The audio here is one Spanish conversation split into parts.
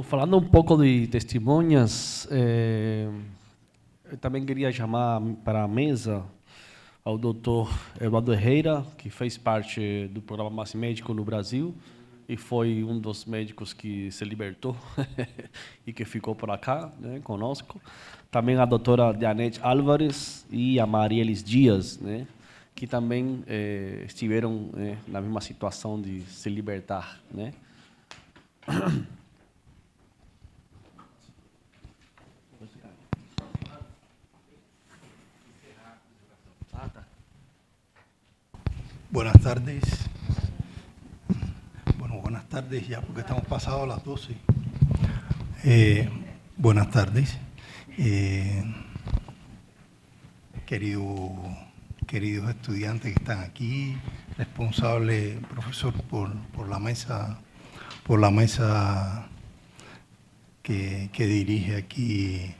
falando um pouco de testemunhas, eu também queria chamar para a mesa ao doutor Eduardo Herrera, que fez parte do programa Mais Médico no Brasil e foi um dos médicos que se libertou e que ficou por acá, né, conosco. Também a doutora Dianete Álvares e a Marielis Dias, né, que também estiveram na mesma situação de se libertar, né. Buenas tardes. Bueno, buenas tardes ya porque estamos pasados las 12. Buenas tardes. Queridos estudiantes que están aquí, responsable profesor por la mesa que dirige aquí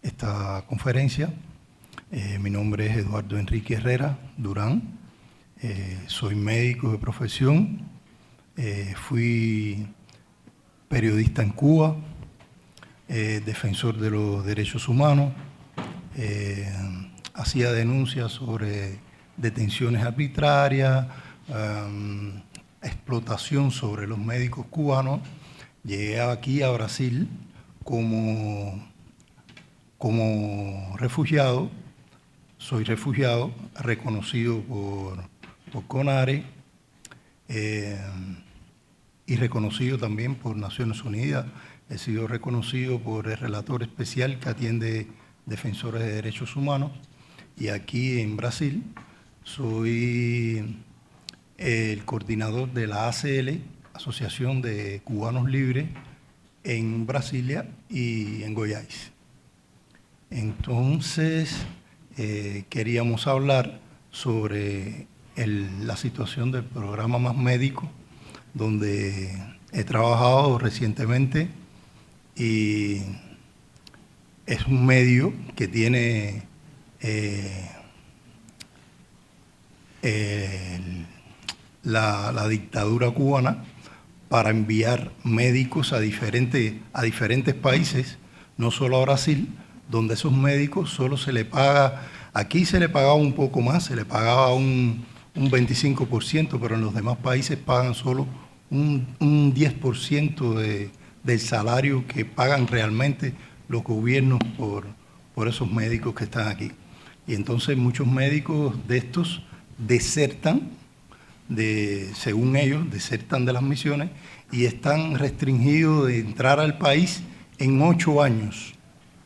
esta conferencia. Mi nombre es Eduardo Enrique Herrera Durán, soy médico de profesión, fui periodista en Cuba, defensor de los derechos humanos, hacía denuncias sobre detenciones arbitrarias, explotación sobre los médicos cubanos. Llegué aquí a Brasil como refugiado. Soy refugiado, reconocido por CONARE y reconocido también por Naciones Unidas. He sido reconocido por el relator especial que atiende defensores de derechos humanos. Y aquí en Brasil soy el coordinador de la ACL, Asociación de Cubanos Libres, en Brasilia y en Goiás. Entonces, queríamos hablar sobre la situación del programa Más Médico, donde he trabajado recientemente y es un medio que tiene la dictadura cubana para enviar médicos a diferentes países, no solo a Brasil, donde esos médicos solo se le paga, aquí se le pagaba un poco más, se le pagaba un 25%, pero en los demás países pagan solo un 10% del salario que pagan realmente los gobiernos por esos médicos que están aquí. Y entonces muchos médicos de estos desertan, según ellos, desertan de las misiones y están restringidos de entrar al país en 8 años.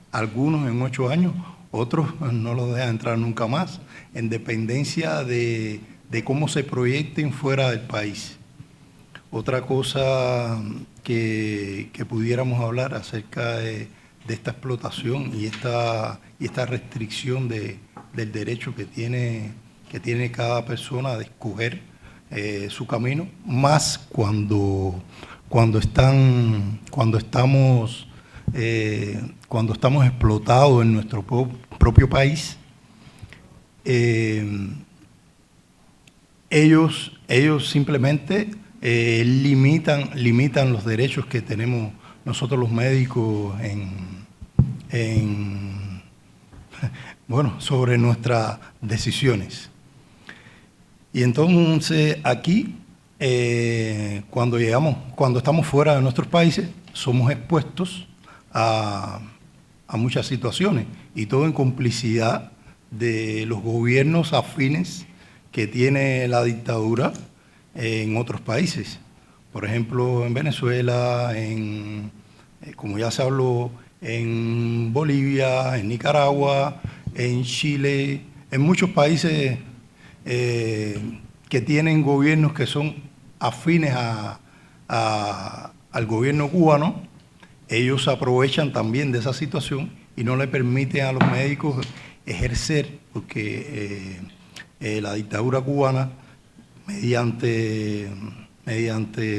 Algunos en 8 años, otros no los dejan entrar nunca más, en dependencia de cómo se proyecten fuera del país. Otra cosa que pudiéramos hablar acerca de esta explotación y esta restricción del derecho que tiene cada persona de escoger su camino, más cuando estamos explotados en nuestro propio país. Ellos simplemente limitan los derechos que tenemos nosotros los médicos sobre nuestras decisiones. Y entonces aquí, cuando estamos fuera de nuestros países, somos expuestos a muchas situaciones, y todo en complicidad de los gobiernos afines que tiene la dictadura en otros países. Por ejemplo, en Venezuela, como ya se habló, en Bolivia, en Nicaragua, en Chile, en muchos países que tienen gobiernos que son afines al gobierno cubano. Ellos aprovechan también de esa situación y no le permiten a los médicos ejercer, porque la dictadura cubana, mediante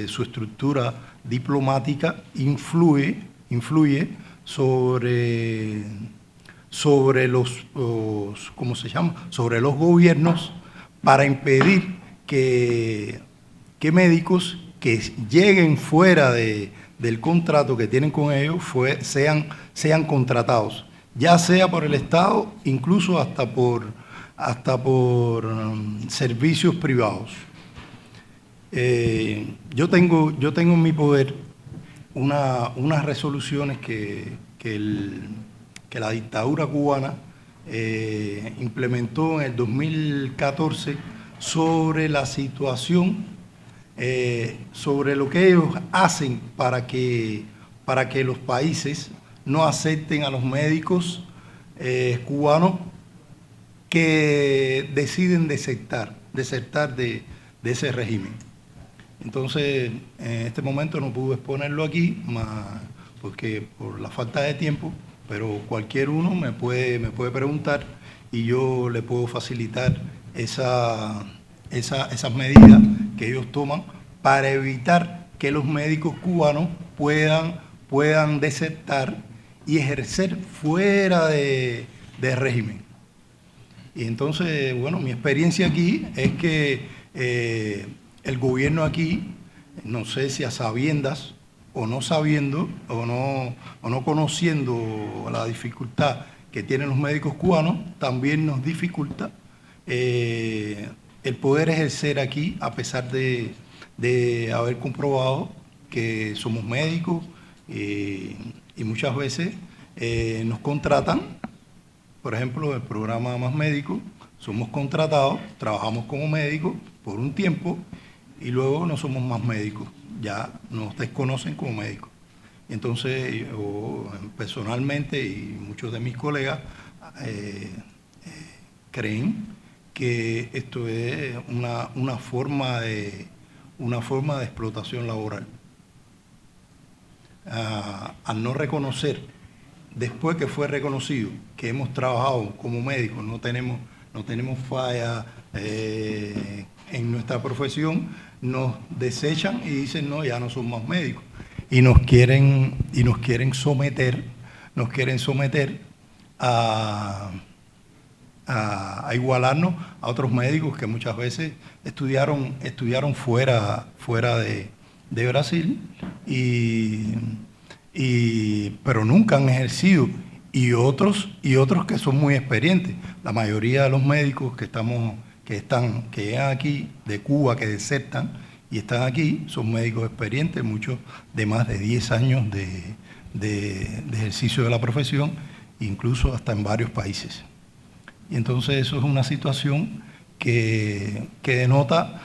su estructura diplomática, influye sobre los gobiernos, para impedir que médicos que lleguen fuera del contrato que tienen con ellos sean contratados, ya sea por el Estado, incluso hasta por servicios privados. Yo tengo en mi poder unas resoluciones que la dictadura cubana implementó en el 2014 sobre la situación, sobre lo que ellos hacen para que los países no acepten a los médicos cubanos que deciden desertar de ese régimen. Entonces, en este momento no pude exponerlo aquí, porque por la falta de tiempo, pero cualquier uno me puede preguntar y yo le puedo facilitar esas medidas que ellos toman para evitar que los médicos cubanos puedan desertar y ejercer fuera de régimen. Y entonces, bueno, mi experiencia aquí es que el gobierno aquí, no sé si a sabiendas o no sabiendo o no conociendo la dificultad que tienen los médicos cubanos, también nos dificulta el poder ejercer aquí, a pesar de haber comprobado que somos médicos y muchas veces nos contratan. Por ejemplo, el programa Más Médicos, somos contratados, trabajamos como médicos por un tiempo y luego no somos más médicos, ya nos desconocen como médicos. Entonces, yo personalmente y muchos de mis colegas creen que esto es una forma de explotación laboral. Al no reconocer, después que fue reconocido que hemos trabajado como médicos, no tenemos falla en nuestra profesión, nos desechan y dicen no, ya no son más médicos. Y nos quieren someter a igualarnos a otros médicos que muchas veces estudiaron fuera de Brasil pero nunca han ejercido, y otros que son muy experientes. La mayoría de los médicos que llegan aquí de Cuba, que desertan y están aquí, son médicos experientes, muchos de más de 10 años de ejercicio de la profesión, incluso hasta en varios países. Y entonces eso es una situación que denota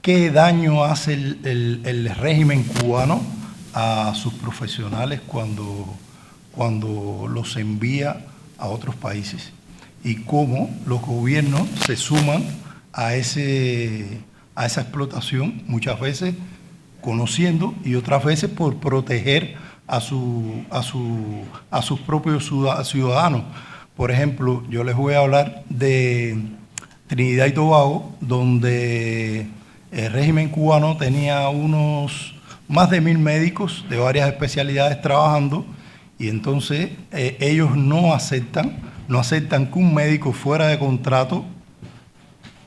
qué daño hace el régimen cubano a sus profesionales cuando los envía a otros países, y cómo los gobiernos se suman a esa explotación, muchas veces conociendo y otras veces por proteger a sus propios ciudadanos. Por ejemplo, yo les voy a hablar de Trinidad y Tobago, donde el régimen cubano tenía más de 1000 médicos de varias especialidades trabajando, y entonces ellos no aceptan que un médico fuera de contrato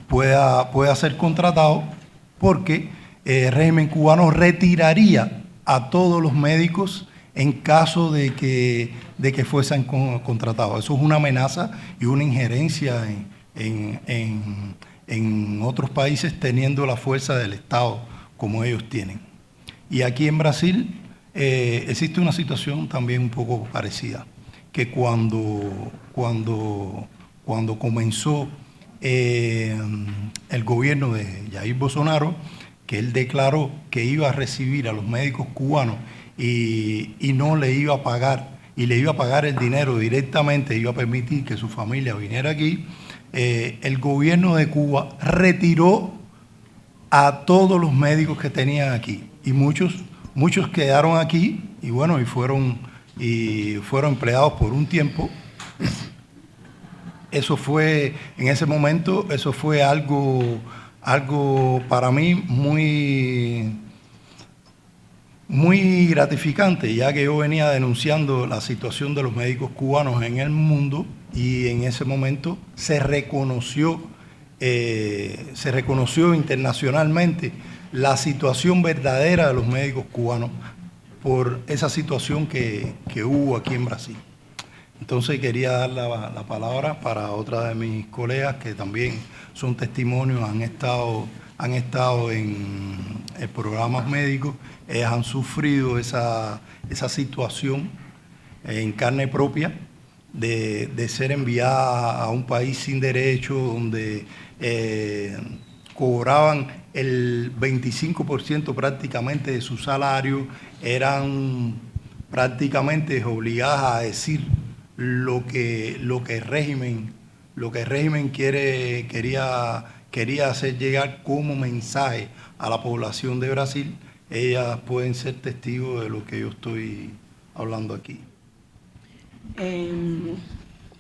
pueda ser contratado, porque el régimen cubano retiraría a todos los médicos en caso de que fuesen contratados. Eso es una amenaza y una injerencia en otros países, teniendo la fuerza del Estado como ellos tienen. Y aquí en Brasil existe una situación también un poco parecida, que cuando comenzó el gobierno de Jair Bolsonaro, que él declaró que iba a recibir a los médicos cubanos y no le iba a pagar, y le iba a pagar el dinero directamente, iba a permitir que su familia viniera aquí, el gobierno de Cuba retiró a todos los médicos que tenían aquí, y muchos quedaron aquí y bueno, y fueron empleados por un tiempo. Eso fue, en ese momento, eso fue algo para mí muy gratificante, ya que yo venía denunciando la situación de los médicos cubanos en el mundo, y en ese momento se reconoció internacionalmente la situación verdadera de los médicos cubanos por esa situación que hubo aquí en Brasil. Entonces quería dar la palabra para otra de mis colegas que también son testimonios, han estado en programas médicos, ellas han sufrido esa situación en carne propia de ser enviadas a un país sin derecho, donde cobraban el 25% prácticamente de su salario, eran prácticamente obligadas a decir lo que el régimen quería hacer llegar como mensaje a la población de Brasil. Ellas pueden ser testigos de lo que yo estoy hablando aquí.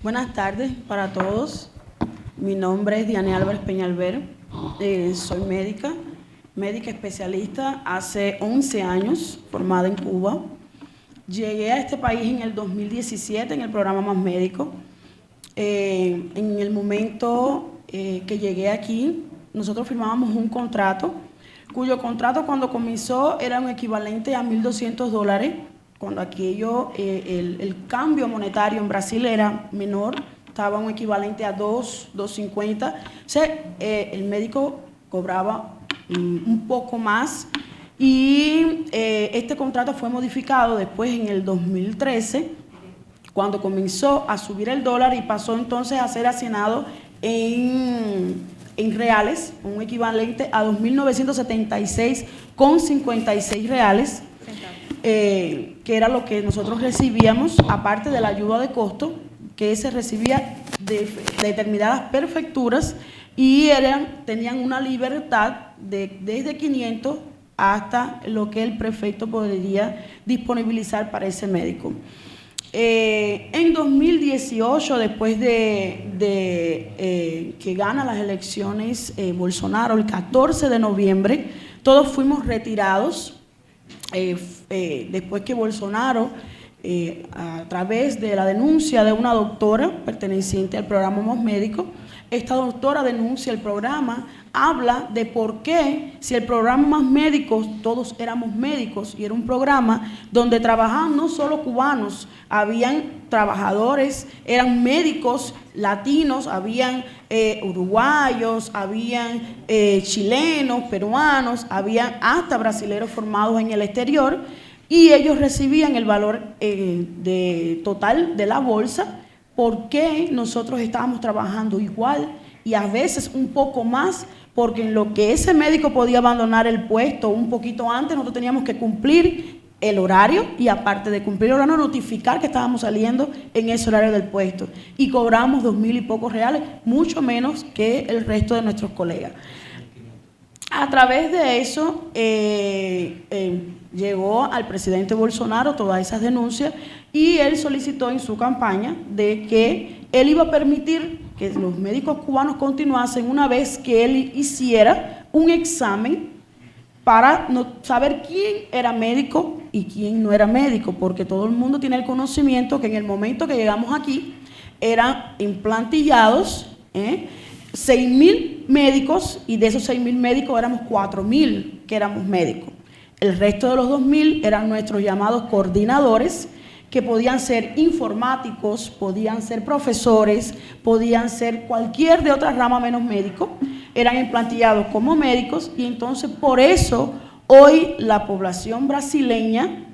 Buenas tardes para todos. Mi nombre es Diane Álvarez Peñalver. Soy médica especialista hace 11 años, formada en Cuba. Llegué a este país en el 2017 en el programa Más Médico. En el momento que llegué aquí, nosotros firmábamos un contrato, cuyo contrato cuando comenzó era un equivalente a $1.200, cuando aquello, el cambio monetario en Brasil era menor, estaba un equivalente a $2.50. O sea, el médico cobraba un poco más. Y este contrato fue modificado después en el 2013, cuando comenzó a subir el dólar y pasó entonces a ser asignado en reales, un equivalente a 2.976,56 reales, que era lo que nosotros recibíamos, aparte de la ayuda de costo, que se recibía de determinadas prefecturas y tenían una libertad desde 500 hasta lo que el prefecto podría disponibilizar para ese médico. En 2018, después de que gana las elecciones Bolsonaro, el 14 de noviembre, todos fuimos retirados. Después que Bolsonaro, a través de la denuncia de una doctora perteneciente al programa Más Médico, esta doctora denuncia el programa, habla de por qué, si el programa Más Médicos, todos éramos médicos, y era un programa donde trabajaban no solo cubanos, habían trabajadores, eran médicos latinos, habían uruguayos, habían chilenos, peruanos, habían hasta brasileños formados en el exterior, y ellos recibían el valor total de la bolsa. ¿Por qué nosotros estábamos trabajando igual y a veces un poco más? Porque en lo que ese médico podía abandonar el puesto un poquito antes, nosotros teníamos que cumplir el horario y, aparte de cumplir el horario, notificar que estábamos saliendo en ese horario del puesto. Y cobramos 2.000 y pocos reales, mucho menos que el resto de nuestros colegas. A través de eso llegó al presidente Bolsonaro todas esas denuncias y él solicitó en su campaña de que él iba a permitir que los médicos cubanos continuasen una vez que él hiciera un examen para saber quién era médico y quién no era médico, porque todo el mundo tiene el conocimiento que en el momento que llegamos aquí eran implantillados 6.000 médicos, y de esos 6.000 médicos éramos 4.000 que éramos médicos. El resto de los 2.000 eran nuestros llamados coordinadores, que podían ser informáticos, podían ser profesores, podían ser cualquier de otra rama menos médico, eran implantillados como médicos, y entonces por eso hoy la población brasileña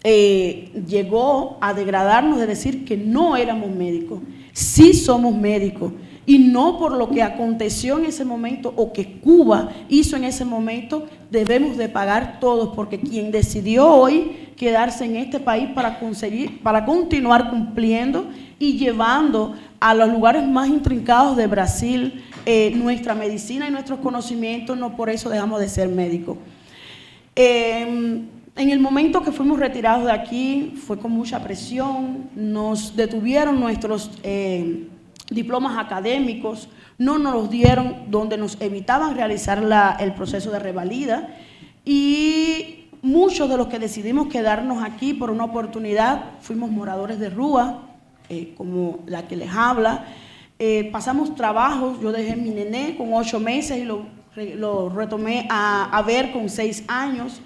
llegó a degradarnos de decir que no éramos médicos. Sí somos médicos, y no por lo que aconteció en ese momento o que Cuba hizo en ese momento debemos de pagar todos, porque quien decidió hoy quedarse en este país para continuar cumpliendo y llevando a los lugares más intrincados de Brasil nuestra medicina y nuestros conocimientos, no por eso dejamos de ser médicos. En el momento que fuimos retirados de aquí fue con mucha presión, nos detuvieron nuestros diplomas académicos, no nos los dieron, donde nos evitaban realizar el proceso de revalida, y muchos de los que decidimos quedarnos aquí por una oportunidad fuimos moradores de rúa, como la que les habla. Pasamos trabajos, yo dejé mi nené con 8 meses y lo lo retomé a ver con 6 años.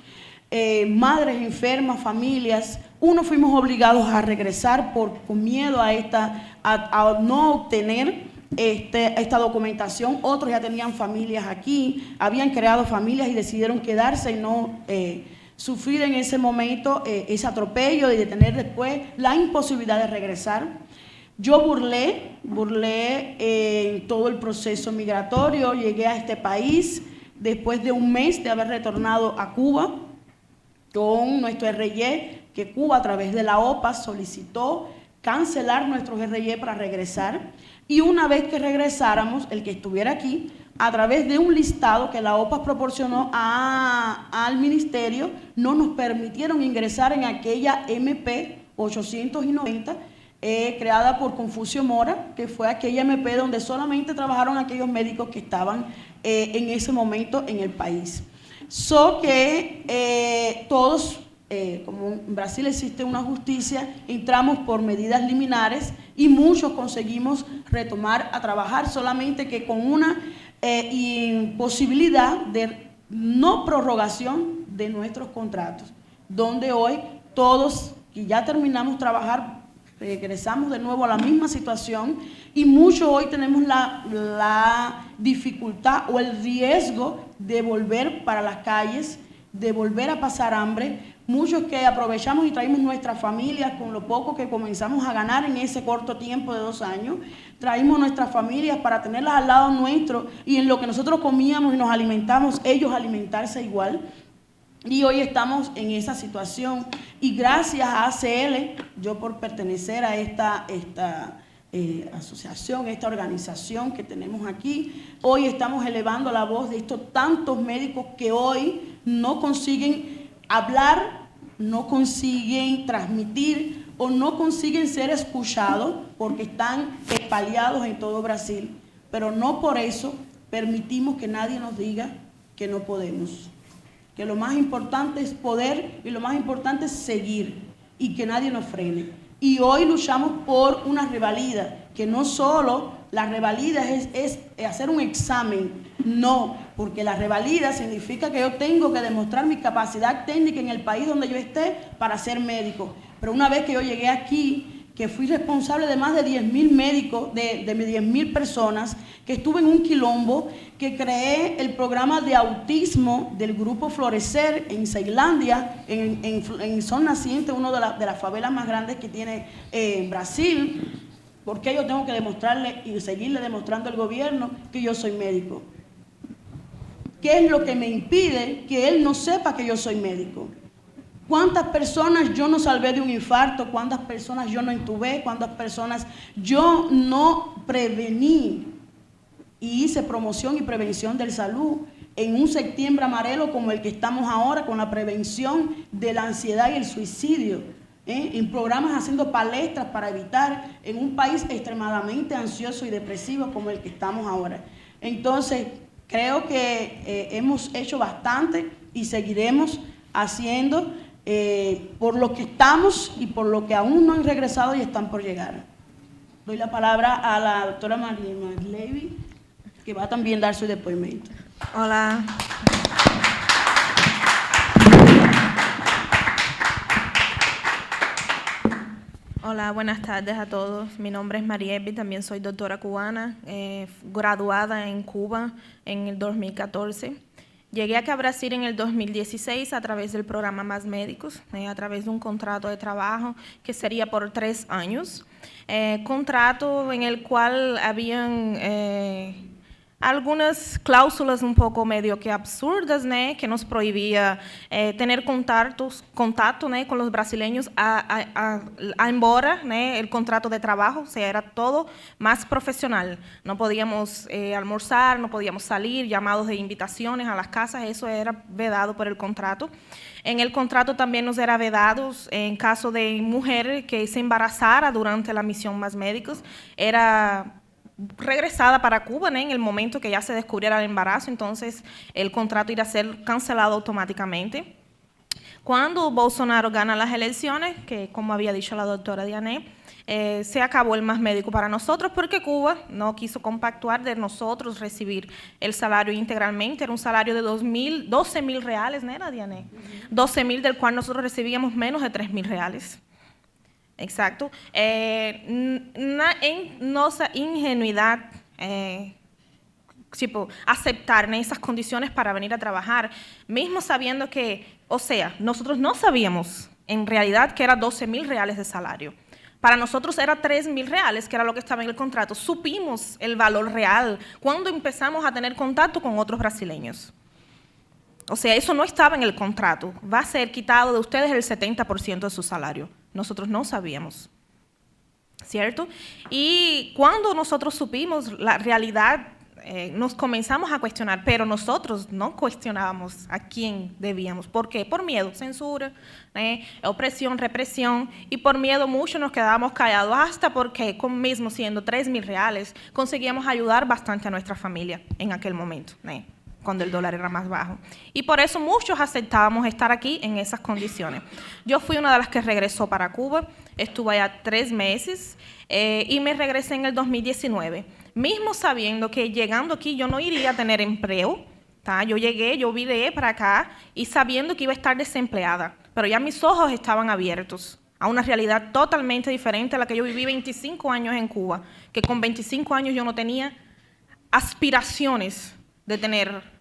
Madres enfermas, familias, fuimos obligados a regresar con miedo a no obtener esta documentación. Otros ya tenían familias aquí, habían creado familias y decidieron quedarse y no sufrir en ese momento ese atropello y de tener después la imposibilidad de regresar. Yo burlé todo el proceso migratorio, llegué a este país después de un mes de haber retornado a Cuba con nuestro RY, que Cuba a través de la OPA solicitó cancelar nuestros RY para regresar, y una vez que regresáramos, el que estuviera aquí, a través de un listado que la OPA proporcionó al ministerio, no nos permitieron ingresar en aquella MP 890, creada por Confucio Mora, que fue aquella MP donde solamente trabajaron aquellos médicos que estaban en ese momento en el país. Todos, como en Brasil existe una justicia, entramos por medidas liminares y muchos conseguimos retomar a trabajar, solamente que con una imposibilidad de no prorrogación de nuestros contratos, donde hoy todos que ya terminamos trabajar regresamos de nuevo a la misma situación, y muchos hoy tenemos la dificultad o el riesgo de volver para las calles, de volver a pasar hambre. Muchos que aprovechamos y traímos nuestras familias con lo poco que comenzamos a ganar en ese corto tiempo de 2 años, traímos nuestras familias para tenerlas al lado nuestro, y en lo que nosotros comíamos y nos alimentamos, ellos alimentarse igual. Y hoy estamos en esa situación, y gracias a ACL, yo por pertenecer a esta asociación, esta organización que tenemos aquí, hoy estamos elevando la voz de estos tantos médicos que hoy no consiguen hablar, no consiguen transmitir o no consiguen ser escuchados porque están espalhados en todo Brasil, pero no por eso permitimos que nadie nos diga que no podemos. Que lo más importante es poder y lo más importante es seguir y que nadie nos frene. Y hoy luchamos por una revalida, que no solo la revalida es hacer un examen, no, porque la revalida significa que yo tengo que demostrar mi capacidad técnica en el país donde yo esté para ser médico. Pero una vez que yo llegué aquí, que fui responsable de más de 10.000 médicos, de 10.000 personas, que estuve en un quilombo, que creé el programa de autismo del grupo Florecer en Ceilândia, en Sol Naciente, una de las favelas más grandes que tiene Brasil, porque yo tengo que demostrarle y seguirle demostrando al gobierno que yo soy médico. ¿Qué es lo que me impide que él no sepa que yo soy médico? ¿Cuántas personas yo no salvé de un infarto? ¿Cuántas personas yo no intubé? ¿Cuántas personas yo no prevení? Y hice promoción y prevención de salud en un septiembre amarelo como el que estamos ahora, con la prevención de la ansiedad y el suicidio, en programas haciendo palestras para evitar en un país extremadamente ansioso y depresivo como el que estamos ahora. Entonces, creo que hemos hecho bastante y seguiremos haciendo por lo que estamos y por lo que aún no han regresado y están por llegar. Doy la palabra a la doctora María Maglevi, que va a también dar su depósito. Hola. Hola, buenas tardes a todos. Mi nombre es Mariebi, también soy doctora cubana, graduada en Cuba en el 2014. Llegué acá a Brasil en el 2016 a través del programa Más Médicos, a través de un contrato de trabajo que sería por 3 años. Contrato en el cual habían algunas cláusulas un poco medio que absurdas, ¿no? Que nos prohibía tener contacto, ¿no? Con los brasileños embora, ¿no? El contrato de trabajo, o sea, era todo más profesional. No podíamos almorzar, no podíamos salir, llamados de invitaciones a las casas, eso era vedado por el contrato. En el contrato también nos era vedado, en caso de mujer que se embarazara durante la misión Más Médicos, era regresada para Cuba, ¿no? En el momento que ya se descubriera el embarazo, entonces el contrato iba a ser cancelado automáticamente. Cuando Bolsonaro gana las elecciones, que como había dicho la doctora Diané, se acabó el más médico para nosotros porque Cuba no quiso compactuar de nosotros recibir el salario integralmente. Era un salario de 12.000 reales, ¿no era, Diané? 12.000, del cual nosotros recibíamos menos de 3.000 reales. Exacto. Nuestra ingenuidad, tipo, aceptar en esas condiciones para venir a trabajar, mismo sabiendo que, o sea, nosotros no sabíamos en realidad que era 12.000 reales de salario. Para nosotros era 3.000 reales, que era lo que estaba en el contrato. Supimos el valor real cuando empezamos a tener contacto con otros brasileños. O sea, eso no estaba en el contrato. Va a ser quitado de ustedes el 70% de su salario. Nosotros no sabíamos, ¿cierto? Y cuando nosotros supimos la realidad, nos comenzamos a cuestionar, pero nosotros no cuestionábamos a quién debíamos. ¿Por qué? Por miedo, censura, opresión, represión, y por miedo mucho nos quedábamos callados, hasta porque, mismo siendo 3.000 reales, conseguíamos ayudar bastante a nuestra familia en aquel momento, cuando el dólar era más bajo. Y por eso muchos aceptábamos estar aquí en esas condiciones. Yo fui una de las que regresó para Cuba, estuve allá 3 meses y me regresé en el 2019. Mismo sabiendo que llegando aquí yo no iría a tener empleo, yo llegué, yo vine para acá y sabiendo que iba a estar desempleada, pero ya mis ojos estaban abiertos a una realidad totalmente diferente a la que yo viví 25 años en Cuba, que con 25 años yo no tenía aspiraciones de tener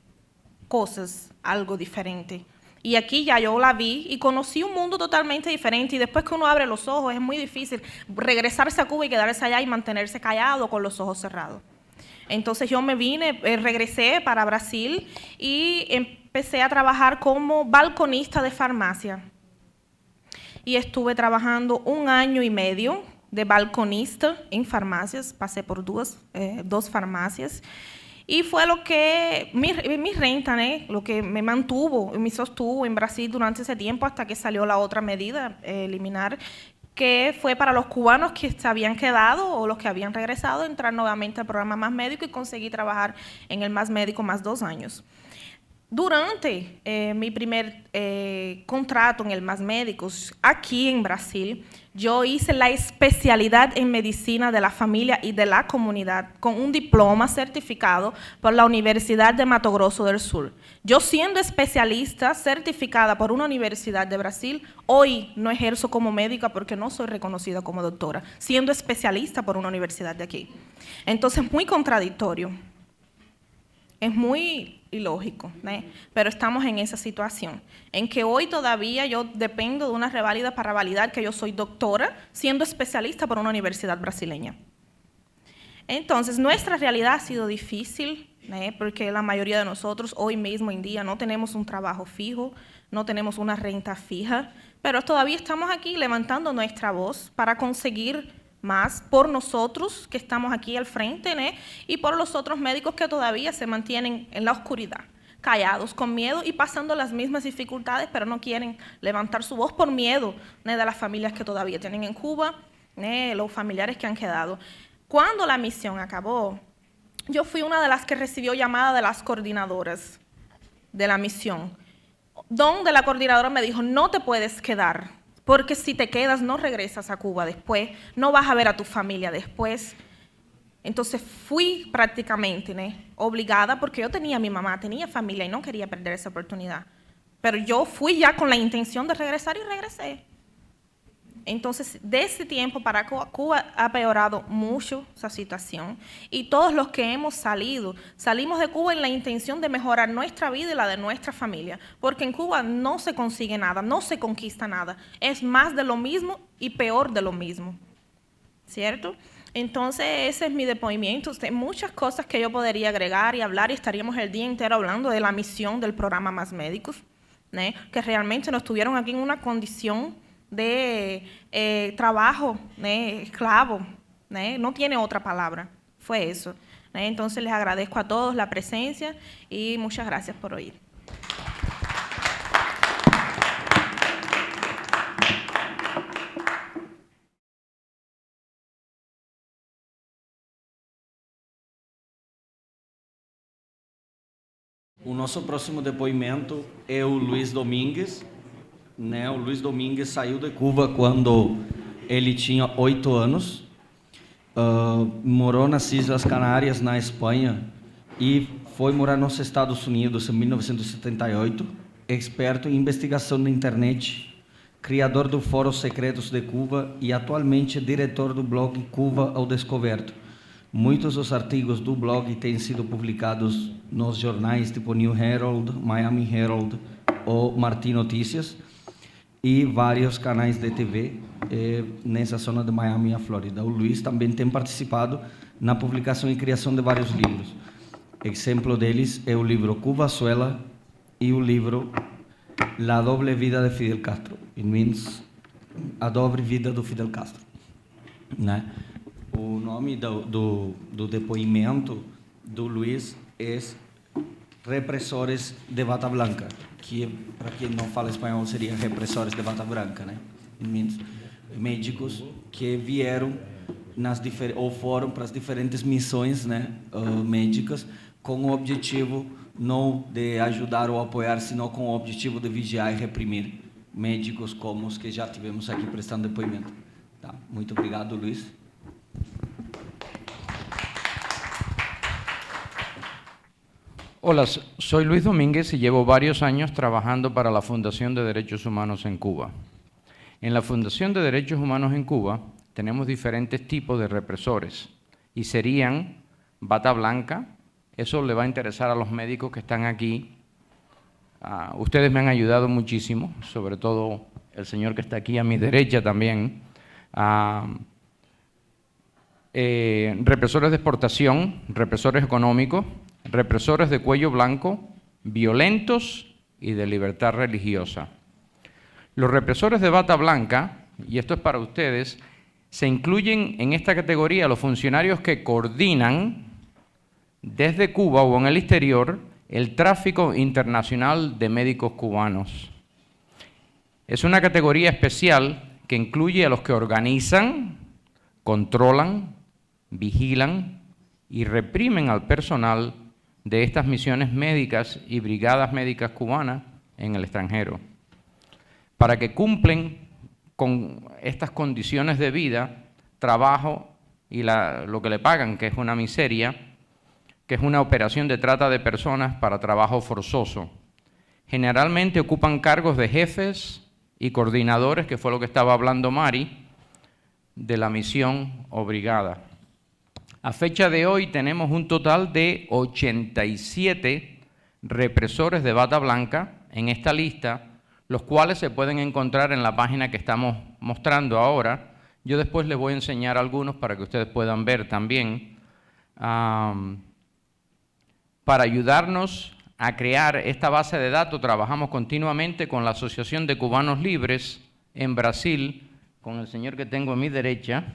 cosas, algo diferente. Y aquí ya yo la vi y conocí un mundo totalmente diferente, y después que uno abre los ojos es muy difícil regresarse a Cuba y quedarse allá y mantenerse callado con los ojos cerrados. Entonces yo me vine, regresé para Brasil y empecé a trabajar como balconista de farmacia. Y estuve trabajando 1 año y medio de balconista en farmacias, pasé por dos farmacias. Y fue lo que, mi renta, lo que me mantuvo, me sostuvo en Brasil durante ese tiempo hasta que salió la otra medida, eliminar, que fue para los cubanos que se habían quedado o los que habían regresado, entrar nuevamente al programa Más Médico y conseguí trabajar en el Más Médico más 2 años. Durante mi primer contrato en el Más Médicos, aquí en Brasil, yo hice la especialidad en medicina de la familia y de la comunidad con un diploma certificado por la Universidad de Mato Grosso del Sur. Yo, siendo especialista certificada por una universidad de Brasil, hoy no ejerzo como médica porque no soy reconocida como doctora, siendo especialista por una universidad de aquí. Entonces, muy contradictorio. Es muy ilógico, pero estamos en esa situación, en que hoy todavía yo dependo de una reválida para validar que yo soy doctora, siendo especialista por una universidad brasileña. Entonces, nuestra realidad ha sido difícil, porque la mayoría de nosotros hoy mismo en día no tenemos un trabajo fijo, no tenemos una renta fija, pero todavía estamos aquí levantando nuestra voz para conseguir más por nosotros que estamos aquí al frente, y por los otros médicos que todavía se mantienen en la oscuridad, callados, con miedo y pasando las mismas dificultades, pero no quieren levantar su voz por miedo de las familias que todavía tienen en Cuba, los familiares que han quedado. Cuando la misión acabó, yo fui una de las que recibió llamada de las coordinadoras de la misión, donde la coordinadora me dijo, no te puedes quedar, porque si te quedas no regresas a Cuba después, no vas a ver a tu familia después. Entonces fui prácticamente obligada, porque yo tenía a mi mamá, tenía familia y no quería perder esa oportunidad. Pero yo fui ya con la intención de regresar y regresé. Entonces, de ese tiempo para Cuba ha peorado mucho esa situación, y todos los que hemos salido, salimos de Cuba en la intención de mejorar nuestra vida y la de nuestra familia, porque en Cuba no se consigue nada, no se conquista nada, es más de lo mismo y peor de lo mismo, ¿cierto? Entonces, ese es mi deponimiento. Muchas cosas que yo podría agregar y hablar, y estaríamos el día entero hablando de la misión del programa Más Médicos, que realmente nos tuvieron aquí en una condición de trabajo, esclavo, no tiene otra palabra, fue eso. Entonces les agradezco a todos la presencia y muchas gracias por oír. O nosso próximo depoimento é o Luiz Domingues. né, o Luiz Domingues saiu de Cuba quando ele tinha 8 anos, morou nas Islas Canárias, na Espanha, e foi morar nos Estados Unidos em 1978, experto em investigação na internet, criador do Fórum Secretos de Cuba e atualmente diretor do blog Cuba ao Descoberto. Muitos dos artigos do blog têm sido publicados nos jornais tipo New Herald, Miami Herald ou Martin Notícias e vários canais de TV nessa zona de Miami e a Flórida. O Luiz também tem participado na publicação e criação de vários livros. Exemplo deles é o livro Cubazuela e o livro La Doble Vida de Fidel Castro. It means A Dobre Vida do Fidel Castro, né? O nome do depoimento do Luiz é Repressores de Bata Blanca, que para quem não fala espanhol seria Repressores de Bata Branca, né? It means médicos que vieram ou foram para as diferentes missões, né, médicas, com o objetivo não de ajudar ou apoiar, sino com o objetivo de vigiar e reprimir médicos como os que já tivemos aqui prestando depoimento. Tá? Muito obrigado, Luiz. Hola, soy Luis Domínguez y llevo varios años trabajando para la Fundación de Derechos Humanos en Cuba. En la Fundación de Derechos Humanos en Cuba tenemos diferentes tipos de represores y serían bata blanca. Eso le va a interesar a los médicos que están aquí. Ustedes me han ayudado muchísimo, sobre todo el señor que está aquí a mi derecha también. Represores de exportación, represores económicos, represores de cuello blanco, violentos y de libertad religiosa. Los represores de bata blanca, y esto es para ustedes, se incluyen en esta categoría los funcionarios que coordinan desde Cuba o en el exterior el tráfico internacional de médicos cubanos. Es una categoría especial que incluye a los que organizan, controlan, vigilan y reprimen al personal de estas misiones médicas y brigadas médicas cubanas en el extranjero, para que cumplen con estas condiciones de vida, trabajo y lo que le pagan, que es una miseria, que es una operación de trata de personas para trabajo forzoso. Generalmente ocupan cargos de jefes y coordinadores, que fue lo que estaba hablando Mari, de la misión o brigada. A fecha de hoy tenemos un total de 87 represores de bata blanca en esta lista, los cuales se pueden encontrar en la página que estamos mostrando ahora. Yo después les voy a enseñar algunos para que ustedes puedan ver también. Para ayudarnos a crear esta base de datos, trabajamos continuamente con la Asociación de Cubanos Libres en Brasil, con el señor que tengo a mi derecha,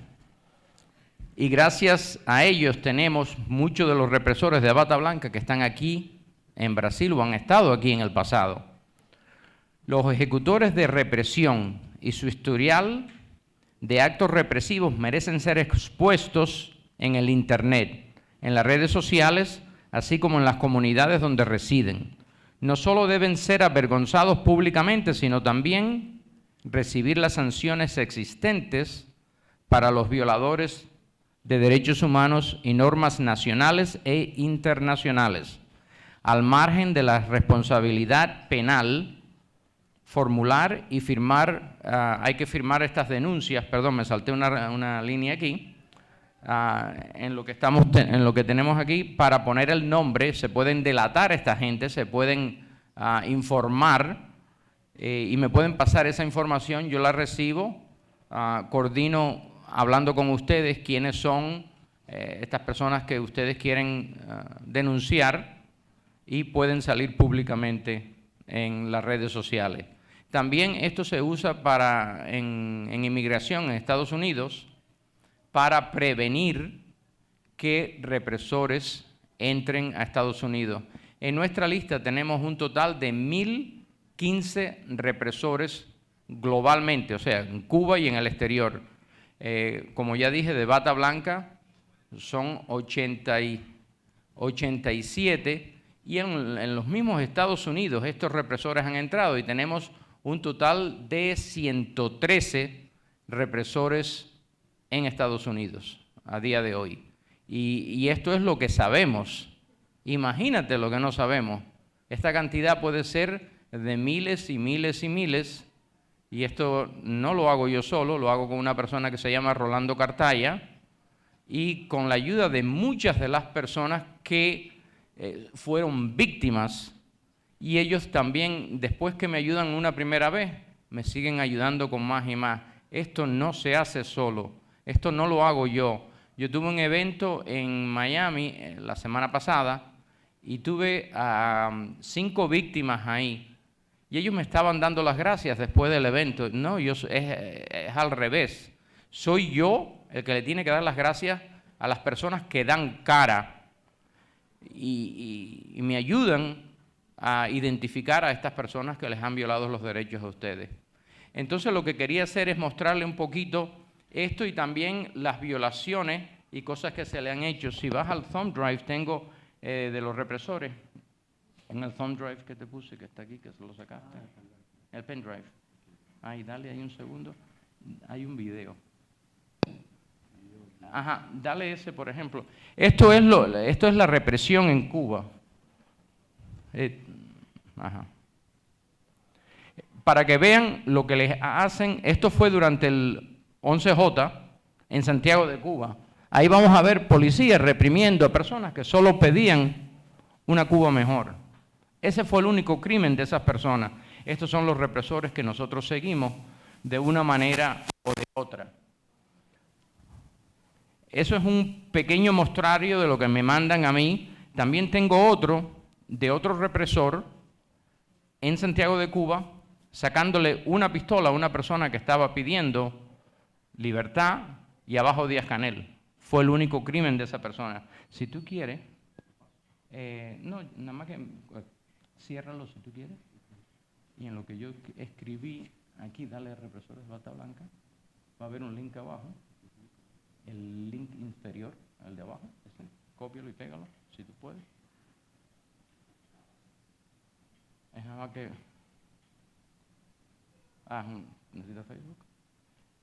y gracias a ellos tenemos muchos de los represores de bata blanca que están aquí en Brasil o han estado aquí en el pasado. Los ejecutores de represión y su historial de actos represivos merecen ser expuestos en el Internet, en las redes sociales, así como en las comunidades donde residen. No solo deben ser avergonzados públicamente, sino también recibir las sanciones existentes para los violadores de derechos humanos y normas nacionales e internacionales, al margen de la responsabilidad penal. Formular y firmar, hay que firmar estas denuncias, perdón, me salté una línea aquí, en lo que tenemos aquí, para poner el nombre. Se pueden delatar a esta gente, se pueden informar y me pueden pasar esa información, yo la recibo, coordino hablando con ustedes quiénes son estas personas que ustedes quieren denunciar y pueden salir públicamente en las redes sociales. También esto se usa en inmigración en Estados Unidos para prevenir que represores entren a Estados Unidos. En nuestra lista tenemos un total de 1.015 represores globalmente, o sea, en Cuba y en el exterior. Como ya dije, de bata blanca son 87 y en los mismos Estados Unidos estos represores han entrado y tenemos un total de 113 represores en Estados Unidos a día de hoy. Y esto es lo que sabemos. Imagínate lo que no sabemos. Esta cantidad puede ser de miles y miles y miles, y esto no lo hago yo solo, lo hago con una persona que se llama Rolando Cartaya, y con la ayuda de muchas de las personas que fueron víctimas, y ellos también, después que me ayudan una primera vez, me siguen ayudando con más y más. Esto no se hace solo, esto no lo hago yo. Yo tuve un evento en Miami la semana pasada y tuve a 5 víctimas ahí. Y ellos me estaban dando las gracias después del evento. No, es al revés. Soy yo el que le tiene que dar las gracias a las personas que dan cara y me ayudan a identificar a estas personas que les han violado los derechos a ustedes. Entonces lo que quería hacer es mostrarle un poquito esto y también las violaciones y cosas que se le han hecho. Si vas al thumb drive, tengo de los represores, en el thumb drive que te puse, que está aquí, que se lo sacaste, el pen drive. Ahí, dale ahí un segundo, hay un video. Ajá, dale ese, por ejemplo. Esto es la represión en Cuba. Ajá. Para que vean lo que les hacen, esto fue durante el 11J en Santiago de Cuba. Ahí vamos a ver policías reprimiendo a personas que solo pedían una Cuba mejor. Ese fue el único crimen de esas personas. Estos son los represores que nosotros seguimos de una manera o de otra. Eso es un pequeño mostrario de lo que me mandan a mí. También tengo otro de otro represor en Santiago de Cuba, sacándole una pistola a una persona que estaba pidiendo libertad y abajo Díaz-Canel. Fue el único crimen de esa persona. Si tú quieres, no, nada más que ciérralo si tú quieres. Y en lo que yo escribí, aquí dale represores de bata blanca, va a haber un link abajo, el link inferior, el de abajo, ese, cópialo y pégalo, si tú puedes. Es nada más que... ¿necesita Facebook?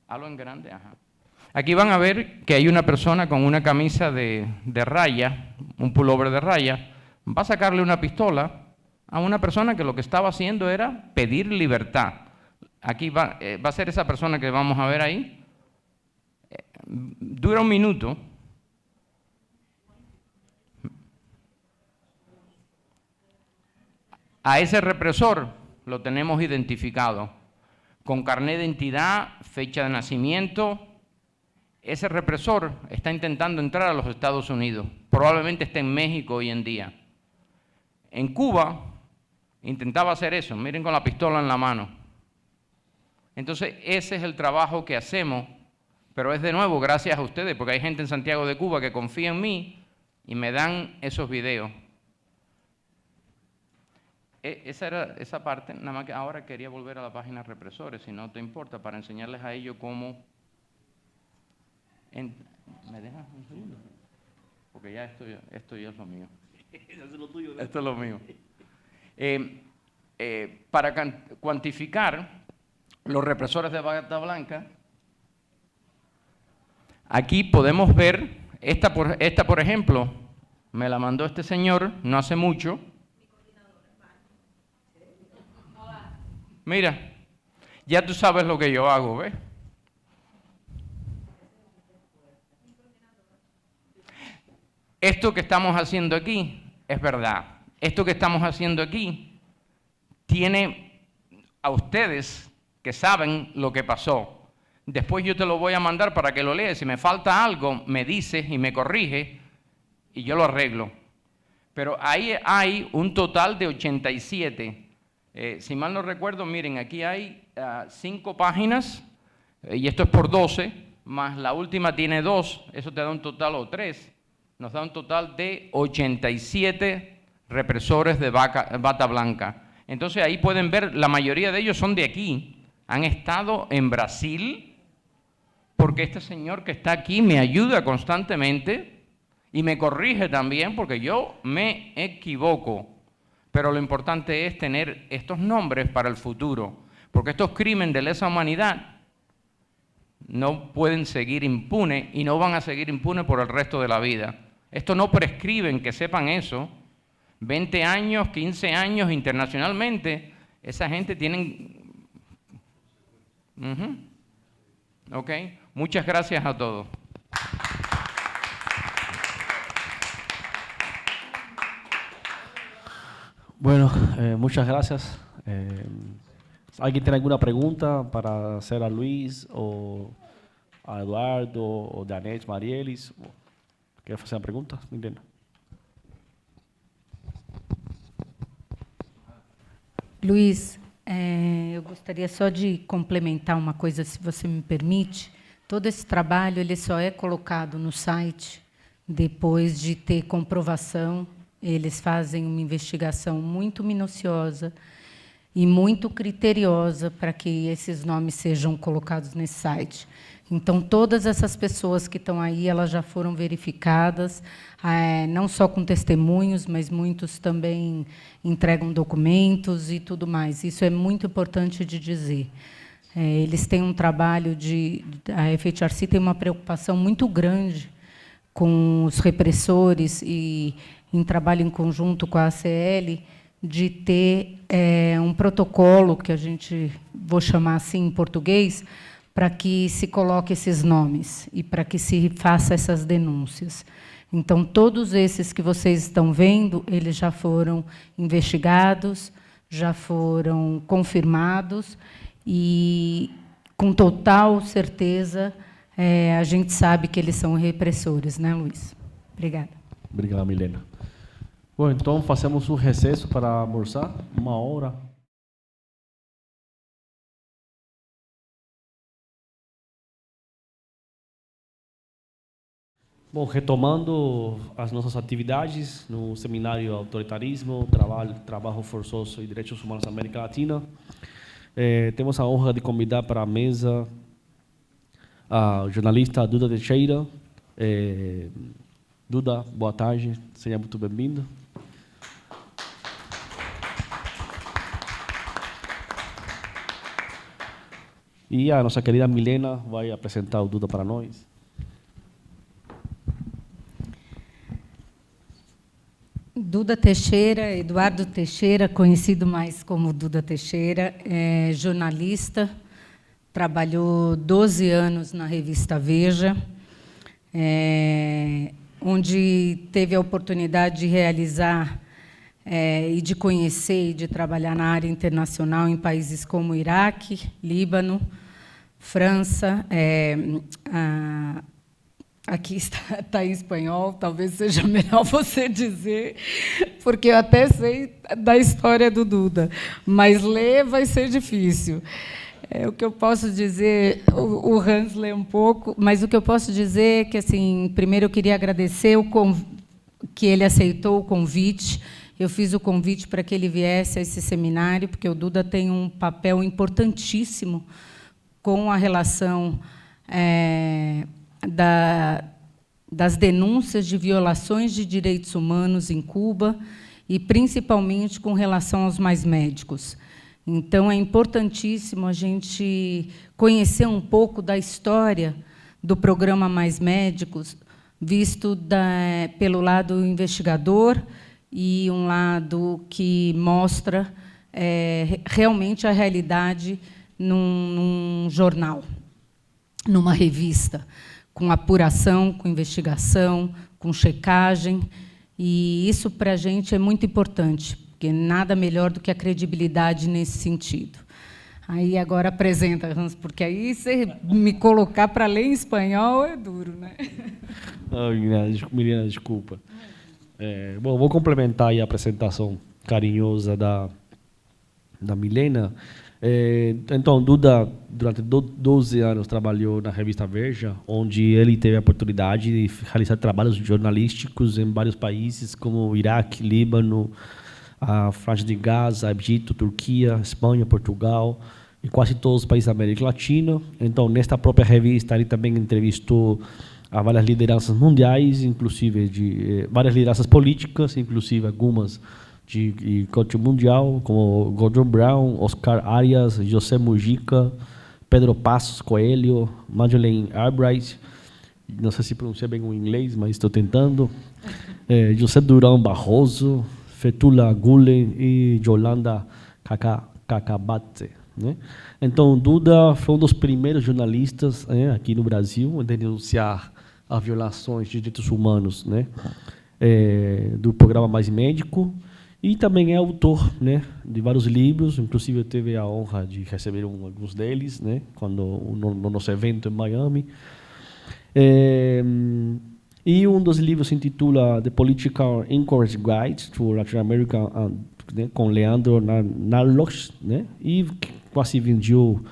Hazlo en grande, ajá. Aquí van a ver que hay una persona con una camisa de raya, un pullover de raya, va a sacarle una pistola a una persona que lo que estaba haciendo era pedir libertad. Aquí va a ser esa persona que vamos a ver ahí. Dura 1 minuto. A ese represor lo tenemos identificado, con carnet de identidad, fecha de nacimiento. Ese represor está intentando entrar a los Estados Unidos. Probablemente esté en México hoy en día. En Cuba intentaba hacer eso, miren, con la pistola en la mano. Entonces ese es el trabajo que hacemos, pero es de nuevo gracias a ustedes, porque hay gente en Santiago de Cuba que confía en mí y me dan esos videos. Esa era esa parte, nada más que ahora quería volver a la página represores, si no te importa, para enseñarles a ellos cómo... ¿Me dejas un segundo? Porque ya esto ya es lo mío. Esto es lo mío. Para cuantificar los represores de bata blanca, aquí podemos ver, esta por ejemplo, me la mandó este señor no hace mucho. Mira, ya tú sabes lo que yo hago, ¿ves? Esto que estamos haciendo aquí es verdad. Esto que estamos haciendo aquí tiene a ustedes que saben lo que pasó. Después yo te lo voy a mandar para que lo leas. Si me falta algo, me dices y me corrige y yo lo arreglo. Pero ahí hay un total de 87. Si mal no recuerdo, miren, aquí hay 5 páginas, y esto es por 12, más la última tiene 2, eso te da un total, o 3, nos da un total de 87 represores de bata blanca. Entonces ahí pueden ver, la mayoría de ellos son de aquí, han estado en Brasil, porque este señor que está aquí me ayuda constantemente y me corrige también, porque yo me equivoco. Pero lo importante es tener estos nombres para el futuro, porque estos crímenes de lesa humanidad no pueden seguir impunes y no van a seguir impunes por el resto de la vida. Esto no prescriben, que sepan eso. 20 años, 15 años internacionalmente, esa gente tienen... Ok, muchas gracias a todos. Bueno, muchas gracias. ¿Alguien tiene alguna pregunta para hacer a Luis o a Eduardo o Danette, Marielis? ¿Quer fazer uma pergunta, Milena? Luiz, eu gostaria só de complementar uma coisa, se você me permite. Todo esse trabalho ele só é colocado no site depois de ter comprovação. Eles fazem uma investigação muito minuciosa e muito criteriosa para que esses nomes sejam colocados nesse site. Então, todas essas pessoas que estão aí, elas já foram verificadas, não só com testemunhos, mas muitos também entregam documentos e tudo mais. Isso é muito importante de dizer. Eles têm um trabalho a FHRC tem uma preocupação muito grande com os repressores e em trabalho em conjunto com a ACL, de ter um protocolo, que a gente, vou chamar assim em português, para que se coloque esses nomes e para que se faça essas denúncias. Então, todos esses que vocês estão vendo, eles já foram investigados, já foram confirmados e, com total certeza, a gente sabe que eles são repressores, né, Luiz? Obrigada. Obrigado, Milena. Bom, então fazemos um recesso para almoçar, 1 hora. Bom, retomando as nossas atividades no Seminário Autoritarismo, Trabalho Forçoso e Direitos Humanos na América Latina, temos a honra de convidar para a mesa a jornalista Duda Teixeira. Duda, boa tarde, seja muito bem-vinda. E a nossa querida Milena vai apresentar o Duda para nós. Duda Teixeira, Eduardo Teixeira, conhecido mais como Duda Teixeira, é jornalista, trabalhou 12 anos na revista Veja, onde teve a oportunidade de realizar e de conhecer e de trabalhar na área internacional em países como Iraque, Líbano, França. Aqui está em espanhol, talvez seja melhor você dizer, porque eu até sei da história do Duda, mas ler vai ser difícil. O que eu posso dizer, o Hans lê um pouco, mas o que eu posso dizer é que, assim, primeiro eu queria agradecer que ele aceitou o convite. Eu fiz o convite para que ele viesse a esse seminário, porque o Duda tem um papel importantíssimo com a relação das denúncias de violações de direitos humanos em Cuba e, principalmente, com relação aos mais médicos. Então, é importantíssimo a gente conhecer um pouco da história do programa Mais Médicos, visto pelo lado investigador e um lado que mostra realmente a realidade num jornal, numa revista, com apuração, com investigação, com checagem. E isso, para a gente, é muito importante, porque nada melhor do que a credibilidade nesse sentido. Aí, agora, apresenta, Hans, porque aí você me colocar para ler em espanhol é duro, né? Milena, desculpa. Bom, vou complementar aí a apresentação carinhosa da Milena. Então, Duda, durante 12 anos, trabalhou na revista Veja, onde ele teve a oportunidade de realizar trabalhos jornalísticos em vários países, como Iraque, Líbano, a Faixa de Gaza, Egito, Turquia, Espanha, Portugal e quase todos os países da América Latina. Então, nesta própria revista, ele também entrevistou a várias lideranças mundiais, inclusive várias lideranças políticas, inclusive algumas de coach mundial, como Gordon Brown, Oscar Arias, José Mujica, Pedro Passos Coelho, Madeleine Albright, não sei se pronuncia bem o inglês, mas estou tentando, José Durão Barroso, Fethullah Gulen e Yolanda Kakabadze, né? Então, Duda foi um dos primeiros jornalistas, né, aqui no Brasil a denunciar as violações de direitos humanos, né, do programa Mais Médico, e também é autor, né, de vários livros, inclusive eu tive a honra de receber alguns deles, né, no nosso evento em Miami. E um dos livros se intitula The Political Inquiry Guide to Latin America, né, com Leandro Narloch, né, e quase vendeu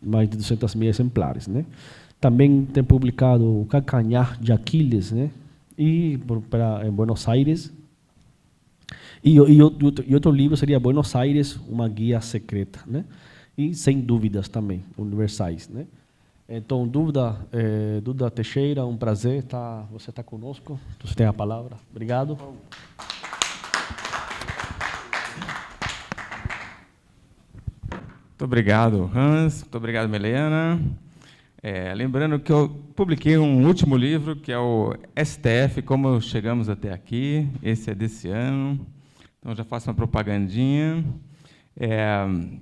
mais de 200 mil exemplares, né. Também tem publicado O Calcanhar de Aquiles, né, em Buenos Aires. E outro livro seria Buenos Aires, uma guia secreta, né, e Sem Dúvidas também, universais, né. Então, Duda Teixeira, um prazer você estar conosco. Você tem a palavra. Obrigado. Muito obrigado, Hans. Muito obrigado, Milena. Lembrando que eu publiquei um último livro, que é o STF, Como Chegamos Até Aqui. Esse é desse ano. Então, já faço uma propagandinha.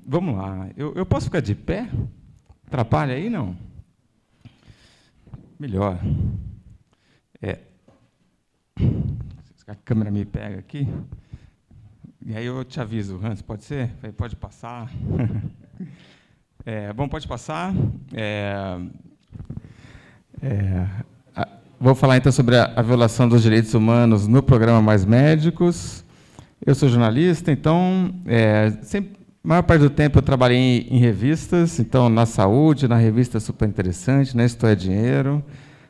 Vamos lá. Eu posso ficar de pé? Atrapalha aí, não? Melhor. A câmera me pega aqui. E aí eu te aviso, Hans, pode ser? Pode passar. Bom, pode passar. Vou falar, então, sobre a violação dos direitos humanos no programa Mais Médicos. Eu sou jornalista, então, a maior parte do tempo eu trabalhei em revistas, então, na Saúde, na revista Super Interessante, na Isto é Dinheiro.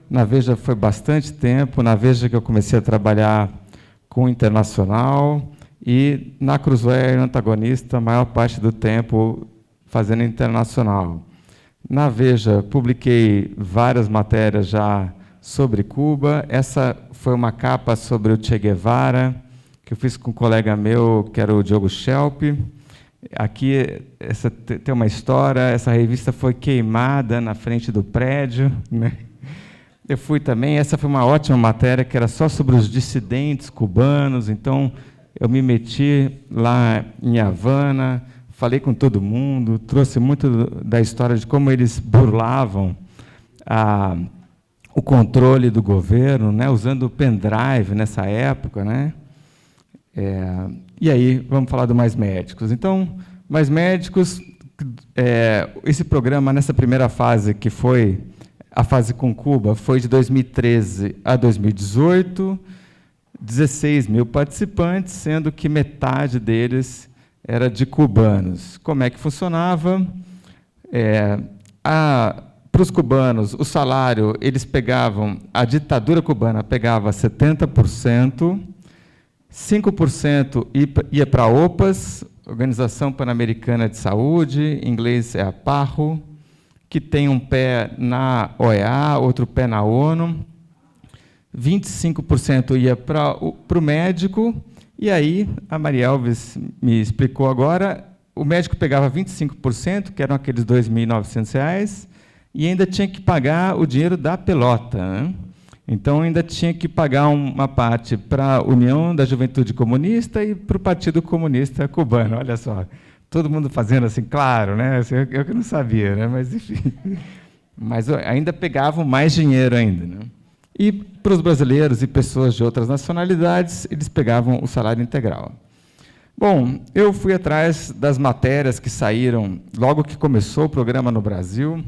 Na Veja foi bastante tempo, na Veja que eu comecei a trabalhar com o Internacional, e na Cruzeiro Antagonista, a maior parte do tempo fazendo Internacional. Na Veja, publiquei várias matérias já sobre Cuba. Essa foi uma capa sobre o Che Guevara, que eu fiz com um colega meu, que era o Diogo Schelp. Aqui tem uma história, essa revista foi queimada na frente do prédio, né? Eu fui também, essa foi uma ótima matéria, que era só sobre os dissidentes cubanos, então eu me meti lá em Havana, falei com todo mundo, trouxe muito da história de como eles burlavam o controle do governo, né, usando o pendrive nessa época, né? E aí, vamos falar do Mais Médicos. Então, Mais Médicos, esse programa, nessa primeira fase, que foi a fase com Cuba, foi de 2013 a 2018, 16 mil participantes, sendo que metade deles era de cubanos. Como é que funcionava? Para os cubanos, o salário, eles pegavam, a ditadura cubana pegava 70%, 5% ia para a OPAS, Organização Pan-Americana de Saúde, em inglês é a PAHO, que tem um pé na OEA, outro pé na ONU, 25% ia para o médico, e aí a Maria Alves me explicou agora, o médico pegava 25%, que eram aqueles R$ 2.900, e ainda tinha que pagar o dinheiro da pelota, né? Então, ainda tinha que pagar uma parte para a União da Juventude Comunista e para o Partido Comunista Cubano. Olha só, todo mundo fazendo assim, claro, né? Eu que não sabia, né? Mas, enfim. Mas ainda pegavam mais dinheiro ainda, né? E para os brasileiros e pessoas de outras nacionalidades, eles pegavam o salário integral. Bom, eu fui atrás das matérias que saíram logo que começou o programa no Brasil.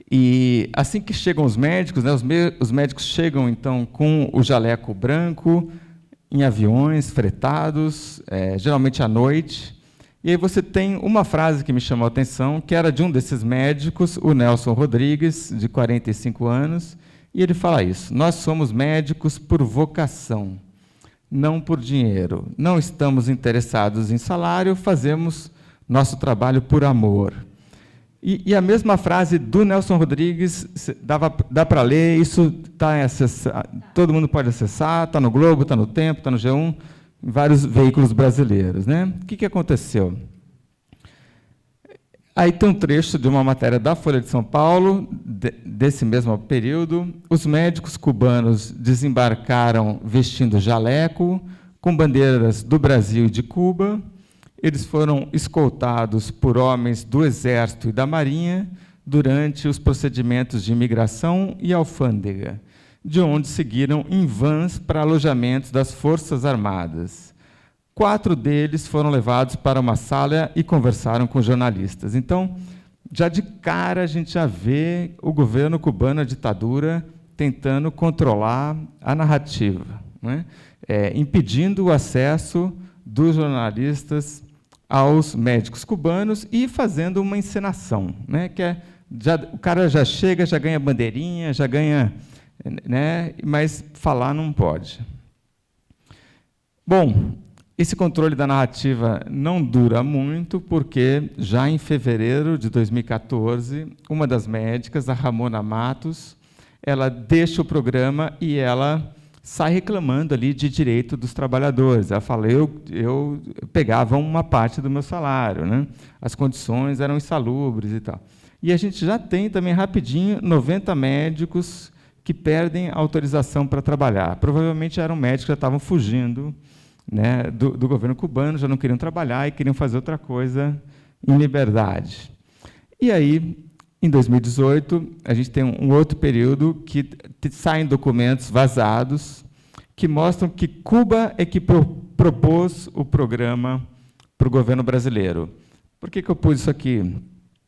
E assim que chegam os médicos, né, os médicos chegam, então, com o jaleco branco, em aviões fretados, geralmente à noite. E aí você tem uma frase que me chamou a atenção, que era de um desses médicos, o Nelson Rodrigues, de 45 anos, e ele fala isso: nós somos médicos por vocação, não por dinheiro. Não estamos interessados em salário, fazemos nosso trabalho por amor. E a mesma frase do Nelson Rodrigues, dá para ler, isso está todo mundo pode acessar, está no Globo, está no Tempo, está no G1, em vários veículos brasileiros, né? O que aconteceu? Aí tem um trecho de uma matéria da Folha de São Paulo, desse mesmo período. Os médicos cubanos desembarcaram vestindo jaleco, com bandeiras do Brasil e de Cuba. Eles foram escoltados por homens do Exército e da Marinha durante os procedimentos de imigração e alfândega, de onde seguiram em vans para alojamentos das Forças Armadas. 4 deles foram levados para uma sala e conversaram com jornalistas. Então, já de cara, a gente já vê o governo cubano, a ditadura, tentando controlar a narrativa, né? Impedindo o acesso dos jornalistas aos médicos cubanos e fazendo uma encenação, né? O cara já chega, já ganha bandeirinha, já ganha, né? Mas falar não pode. Bom, esse controle da narrativa não dura muito, porque já em fevereiro de 2014, uma das médicas, a Ramona Matos, ela deixa o programa e ela sai reclamando ali de direito dos trabalhadores. Ela fala, eu pegava uma parte do meu salário, né? As condições eram insalubres e tal. E a gente já tem também, rapidinho, 90 médicos que perdem a autorização para trabalhar. Provavelmente eram médicos que já estavam fugindo, né, do governo cubano, já não queriam trabalhar e queriam fazer outra coisa em liberdade. E aí, em 2018, a gente tem um outro período que saem documentos vazados que mostram que Cuba é que propôs o programa para o governo brasileiro. Por que eu pus isso aqui?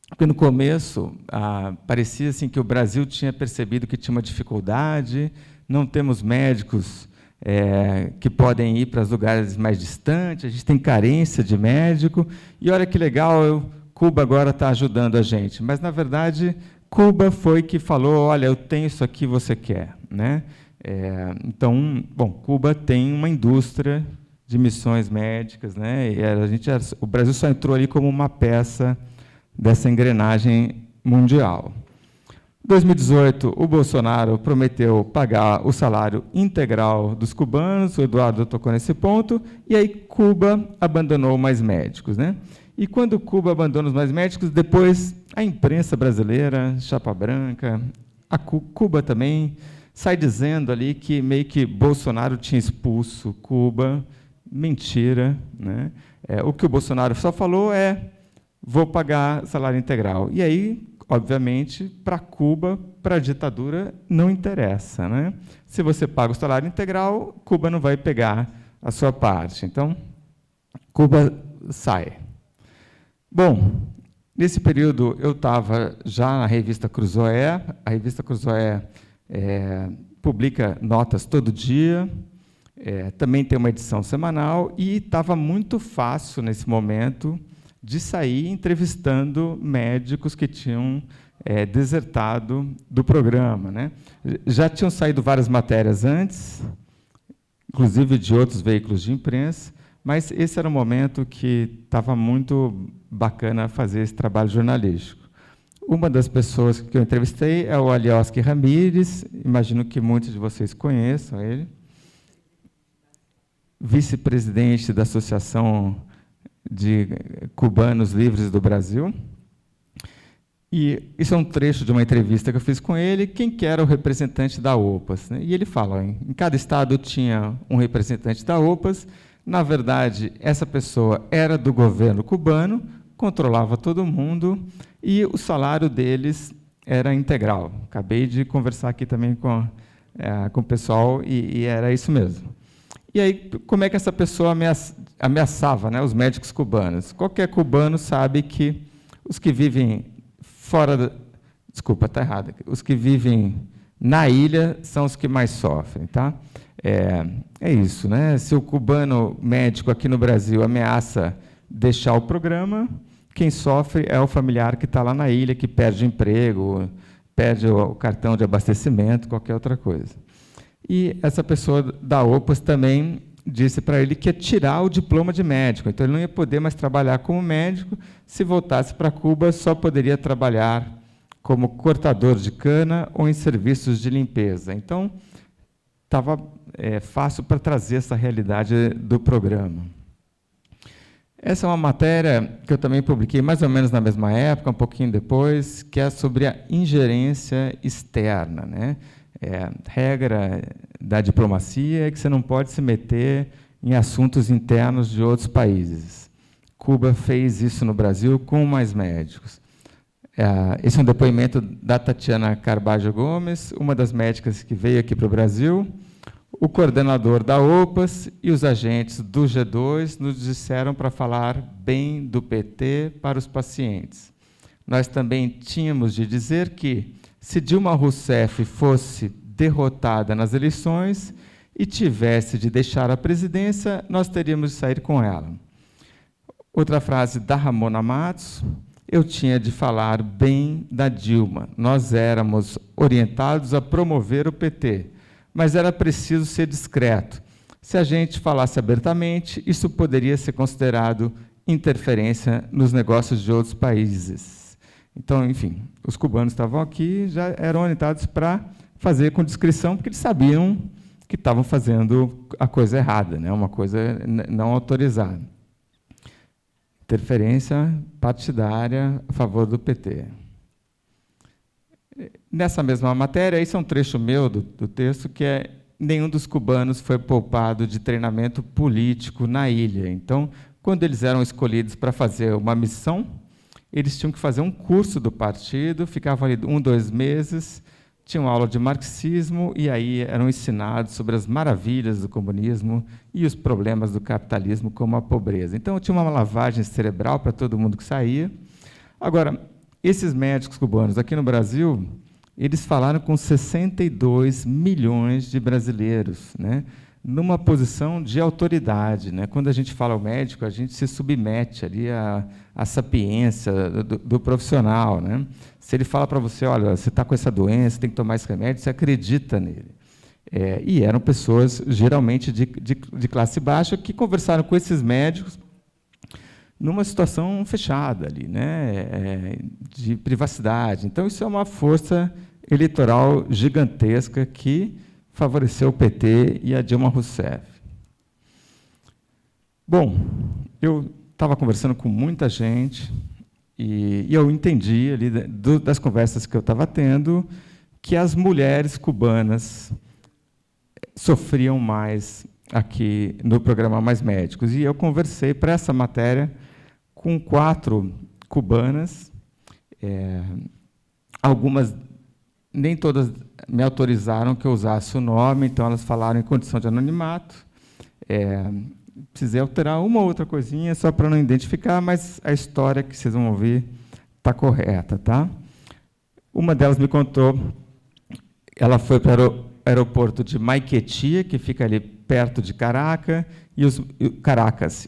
Porque, no começo, parecia assim, que o Brasil tinha percebido que tinha uma dificuldade, não temos médicos que podem ir para os lugares mais distantes, a gente tem carência de médico, e olha que legal, Cuba agora está ajudando a gente. Mas, na verdade, Cuba foi que falou, olha, eu tenho isso aqui, você quer, né? Então, bom, Cuba tem uma indústria de missões médicas, né? E o Brasil só entrou ali como uma peça dessa engrenagem mundial. Em 2018, o Bolsonaro prometeu pagar o salário integral dos cubanos, o Eduardo tocou nesse ponto, e aí Cuba abandonou mais médicos, né? E quando Cuba abandona os mais médicos, depois a imprensa brasileira, chapa branca, Cuba também, sai dizendo ali que meio que Bolsonaro tinha expulso Cuba. Mentira, né? O que o Bolsonaro só falou vou pagar salário integral. E aí, obviamente, para Cuba, para a ditadura, não interessa, né? Se você paga o salário integral, Cuba não vai pegar a sua parte. Então, Cuba sai. Bom, nesse período eu estava já na revista Cruzoé. A revista Cruzoé publica notas todo dia, também tem uma edição semanal, e estava muito fácil, nesse momento, de sair entrevistando médicos que tinham desertado do programa, né? Já tinham saído várias matérias antes, inclusive de outros veículos de imprensa, mas esse era um momento que estava muito bacana fazer esse trabalho jornalístico. Uma das pessoas que eu entrevistei é o Alioski Ramírez, imagino que muitos de vocês conheçam ele, vice-presidente da Associação de Cubanos Livres do Brasil. E isso é um trecho de uma entrevista que eu fiz com ele, quem que era o representante da OPAS, né? E ele fala, em cada estado tinha um representante da OPAS, na verdade, essa pessoa era do governo cubano, controlava todo mundo, e o salário deles era integral. Acabei de conversar aqui também com o pessoal, e era isso mesmo. E aí, como é que essa pessoa ameaçava, né, os médicos cubanos? Qualquer cubano sabe que os que vivem fora... Desculpa, está errado. Os que vivem na ilha são os que mais sofrem, tá? É isso, né? Se o cubano médico aqui no Brasil ameaça deixar o programa, quem sofre é o familiar que está lá na ilha, que perde emprego, perde o cartão de abastecimento, qualquer outra coisa. E essa pessoa da OPAS também disse para ele que ia tirar o diploma de médico. Então, ele não ia poder mais trabalhar como médico. Se voltasse para Cuba, só poderia trabalhar como cortador de cana ou em serviços de limpeza. Então, estava fácil para trazer essa realidade do programa. Essa é uma matéria que eu também publiquei mais ou menos na mesma época, um pouquinho depois, que é sobre a ingerência externa, né? Regra da diplomacia é que você não pode se meter em assuntos internos de outros países. Cuba fez isso no Brasil com mais médicos. Esse é um depoimento da Tatiana Carbajo Gomes, uma das médicas que veio aqui para o Brasil. O coordenador da OPAS e os agentes do G2 nos disseram para falar bem do PT para os pacientes. Nós também tínhamos de dizer que, se Dilma Rousseff fosse derrotada nas eleições e tivesse de deixar a presidência, nós teríamos de sair com ela. Outra frase da Ramona Matos: eu tinha de falar bem da Dilma. Nós éramos orientados a promover o PT, mas era preciso ser discreto. Se a gente falasse abertamente, isso poderia ser considerado interferência nos negócios de outros países. Então, enfim, os cubanos estavam aqui, já eram orientados para fazer com discrição, porque eles sabiam que estavam fazendo a coisa errada, né? Uma coisa não autorizada. Interferência partidária a favor do PT. Nessa mesma matéria, esse é um trecho meu do texto, que é: nenhum dos cubanos foi poupado de treinamento político na ilha. Então, quando eles eram escolhidos para fazer uma missão, eles tinham que fazer um curso do partido, ficavam ali 1, 2 meses, tinham aula de marxismo, e aí eram ensinados sobre as maravilhas do comunismo e os problemas do capitalismo, como a pobreza. Então, tinha uma lavagem cerebral para todo mundo que saía. Agora, esses médicos cubanos aqui no Brasil, eles falaram com 62 milhões de brasileiros, né? Numa posição de autoridade, né? Quando a gente fala ao médico, a gente se submete ali à sapiência do profissional, né? Se ele fala para você: olha, você está com essa doença, tem que tomar esse remédio, você acredita nele. E eram pessoas, geralmente, de classe baixa, que conversaram com esses médicos numa situação fechada ali, né? De privacidade. Então, isso é uma força eleitoral gigantesca que favoreceu o PT e a Dilma Rousseff. Bom, eu estava conversando com muita gente e eu entendi ali das conversas que eu estava tendo que as mulheres cubanas sofriam mais aqui no programa Mais Médicos. E eu conversei para essa matéria com 4 cubanas, algumas, nem todas me autorizaram que eu usasse o nome, então elas falaram em condição de anonimato. Precisei alterar uma ou outra coisinha só para não identificar, mas a história que vocês vão ouvir está correta, tá? Uma delas me contou, ela foi para o aeroporto de Maiquetía, que fica ali perto de Caracas,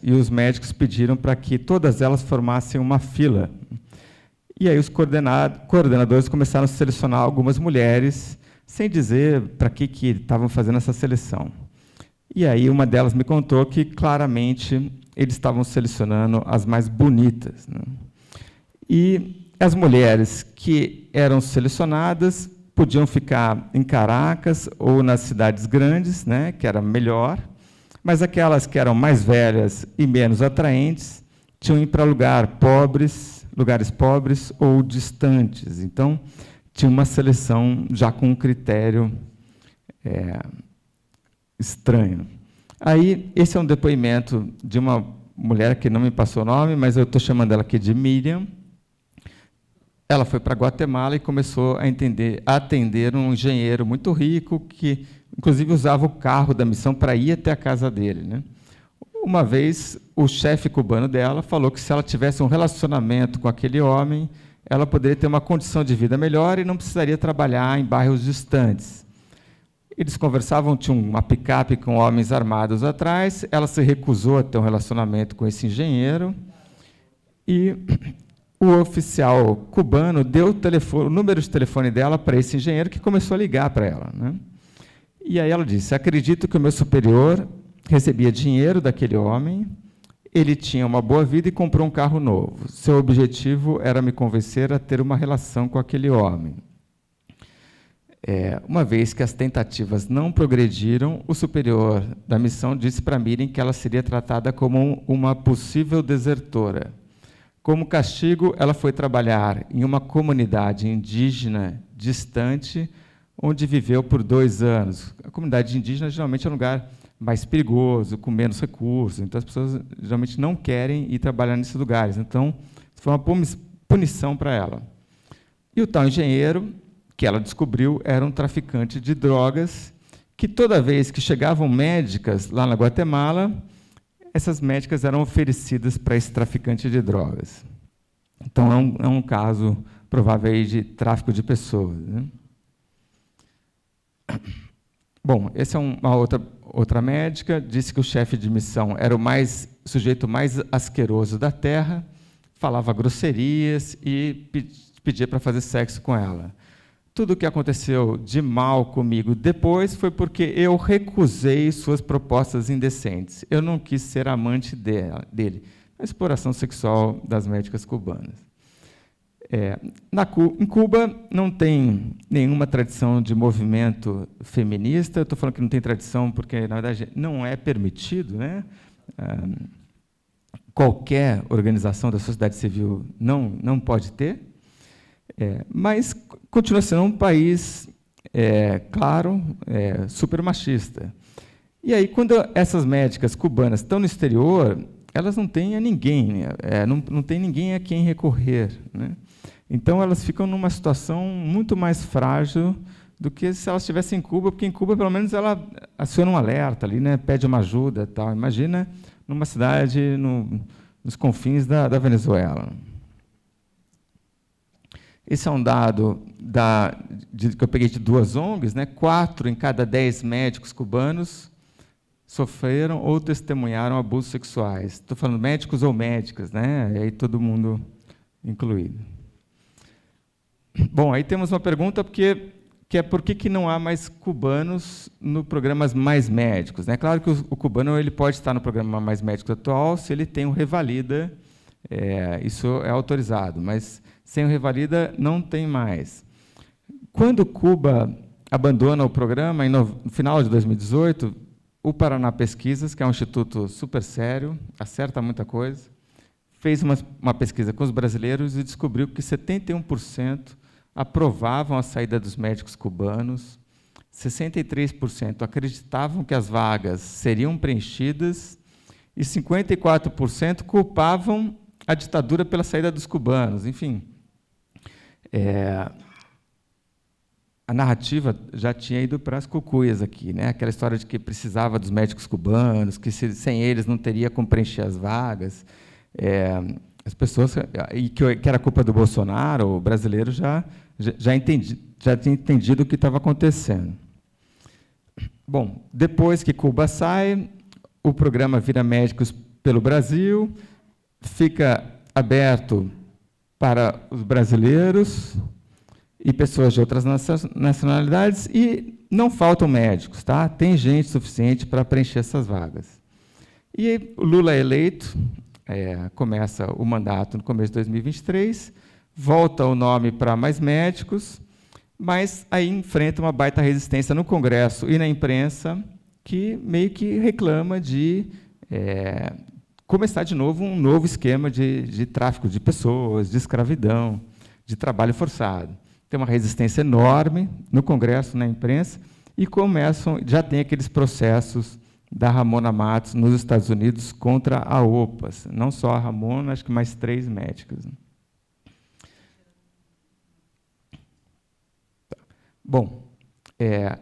e os médicos pediram para que todas elas formassem uma fila. E aí os coordenadores começaram a selecionar algumas mulheres, sem dizer para que estavam fazendo essa seleção. E aí uma delas me contou que, claramente, eles estavam selecionando as mais bonitas, né? E as mulheres que eram selecionadas podiam ficar em Caracas ou nas cidades grandes, né, que era melhor, mas aquelas que eram mais velhas e menos atraentes tinham que ir para lugares pobres ou distantes. Então, tinha uma seleção já com um critério estranho. Aí, esse é um depoimento de uma mulher que não me passou o nome, mas eu estou chamando ela aqui de Miriam. Ela foi para Guatemala e começou a atender um engenheiro muito rico, que, inclusive, usava o carro da missão para ir até a casa dele, né? Uma vez, o chefe cubano dela falou que, se ela tivesse um relacionamento com aquele homem, ela poderia ter uma condição de vida melhor e não precisaria trabalhar em bairros distantes. Eles conversavam, tinham uma picape com homens armados atrás, ela se recusou a ter um relacionamento com esse engenheiro, e o oficial cubano deu o número de telefone dela para esse engenheiro, que começou a ligar para ela, né? E aí ela disse: acredito que o meu superior recebia dinheiro daquele homem, ele tinha uma boa vida e comprou um carro novo. Seu objetivo era me convencer a ter uma relação com aquele homem. Uma vez que as tentativas não progrediram, o superior da missão disse para Miriam que ela seria tratada como uma possível desertora. Como castigo, ela foi trabalhar em uma comunidade indígena distante, onde viveu por 2 anos. A comunidade indígena geralmente é um lugar mais perigoso, com menos recursos, então as pessoas geralmente não querem ir trabalhar nesses lugares. Então, foi uma punição para ela. E o tal engenheiro, que ela descobriu, era um traficante de drogas, que toda vez que chegavam médicas lá na Guatemala, essas médicas eram oferecidas para esse traficante de drogas. Então, é um caso provável aí de tráfico de pessoas, né? Bom, essa é uma outra médica, disse que o chefe de missão era o sujeito mais asqueroso da Terra, falava grosserias e pedia para fazer sexo com ela. Tudo o que aconteceu de mal comigo depois foi porque eu recusei suas propostas indecentes. Eu não quis ser amante dele. A exploração sexual das médicas cubanas. Em Cuba não tem nenhuma tradição de movimento feminista. Eu estou falando que não tem tradição porque, na verdade, não é permitido, né? Qualquer organização da sociedade civil não pode ter, mas continua sendo um país, claro, super machista. E aí, quando essas médicas cubanas estão no exterior, elas não têm a ninguém, não tem ninguém a quem recorrer, né? Então, elas ficam numa situação muito mais frágil do que se elas estivessem em Cuba, porque em Cuba, pelo menos, ela aciona um alerta ali, né? Pede uma ajuda, tal. Imagina numa cidade nos confins da Venezuela. Esse é um dado que eu peguei de 2 ONGs, né? 4 em cada 10 médicos cubanos sofreram ou testemunharam abusos sexuais. Estou falando médicos ou médicas, né? E aí todo mundo incluído. Bom, aí temos uma pergunta que é por que não há mais cubanos no programa Mais Médicos, né? Claro que o cubano ele pode estar no programa Mais Médicos atual se ele tem o Revalida, isso é autorizado, mas sem o Revalida não tem mais. Quando Cuba abandona o programa, no final de 2018, o Paraná Pesquisas, que é um instituto super sério, acerta muita coisa, fez uma pesquisa com os brasileiros e descobriu que 71% aprovavam a saída dos médicos cubanos, 63% acreditavam que as vagas seriam preenchidas e 54% culpavam a ditadura pela saída dos cubanos. Enfim, a narrativa já tinha ido para as cucuias aqui, né? Aquela história de que precisava dos médicos cubanos, que sem eles não teria como preencher as vagas. As pessoas, e que era culpa do Bolsonaro, o brasileiro já tinha entendido o que estava acontecendo. Bom, depois que Cuba sai, o programa vira Médicos pelo Brasil, fica aberto para os brasileiros e pessoas de outras nacionalidades, e não faltam médicos, tá? Tem gente suficiente para preencher essas vagas. E o Lula é eleito, começa o mandato no começo de 2023, volta o nome para Mais Médicos, mas aí enfrenta uma baita resistência no Congresso e na imprensa, que meio que reclama de começar de novo um novo esquema de tráfico de pessoas, de escravidão, de trabalho forçado. Tem uma resistência enorme no Congresso, na imprensa, e já tem aqueles processos da Ramona Matos nos Estados Unidos contra a OPAS. Não só a Ramona, acho que mais 3 médicas. Bom,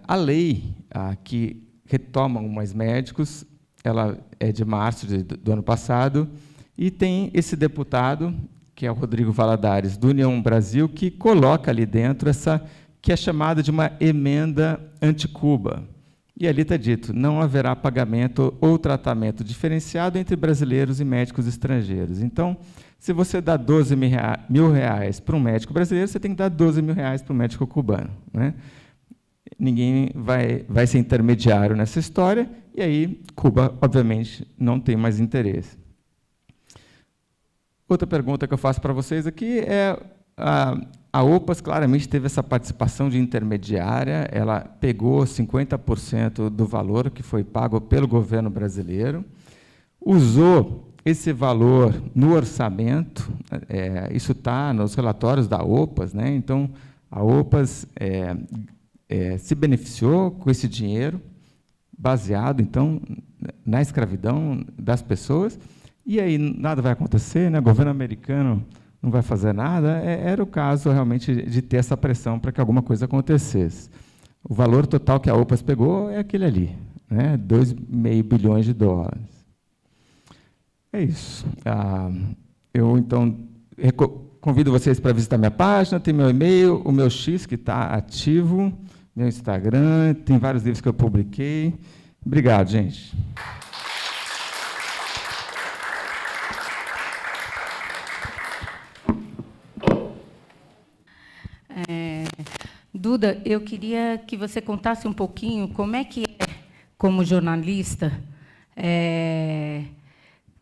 a lei que retoma o Mais Médicos, ela é de março do ano passado, e tem esse deputado, que é o Rodrigo Valadares, do União Brasil, que coloca ali dentro essa que é chamada de uma emenda anti-Cuba. E ali está dito, não haverá pagamento ou tratamento diferenciado entre brasileiros e médicos estrangeiros. Então, se você dá 12 mil reais para um médico brasileiro, você tem que dar 12 mil reais para um médico cubano, né? ninguém vai ser intermediário nessa história, e aí Cuba, obviamente, não tem mais interesse. Outra pergunta que eu faço para vocês aqui é, a OPAS claramente teve essa participação de intermediária, ela pegou 50% do valor que foi pago pelo governo brasileiro, usou esse valor no orçamento, isso está nos relatórios da OPAS, né? Então, a OPAS se beneficiou com esse dinheiro, baseado, então, na escravidão das pessoas, e aí nada vai acontecer, né? O governo americano não vai fazer nada. Era o caso, realmente, de ter essa pressão para que alguma coisa acontecesse. O valor total que a OPAS pegou é aquele ali, né? 2,5 bilhões de dólares. É isso. Eu, então, convido vocês para visitar minha página, tem meu e-mail, o meu X, que está ativo, meu Instagram, tem vários livros que eu publiquei. Obrigado, gente. Duda, eu queria que você contasse um pouquinho como é que é, como jornalista,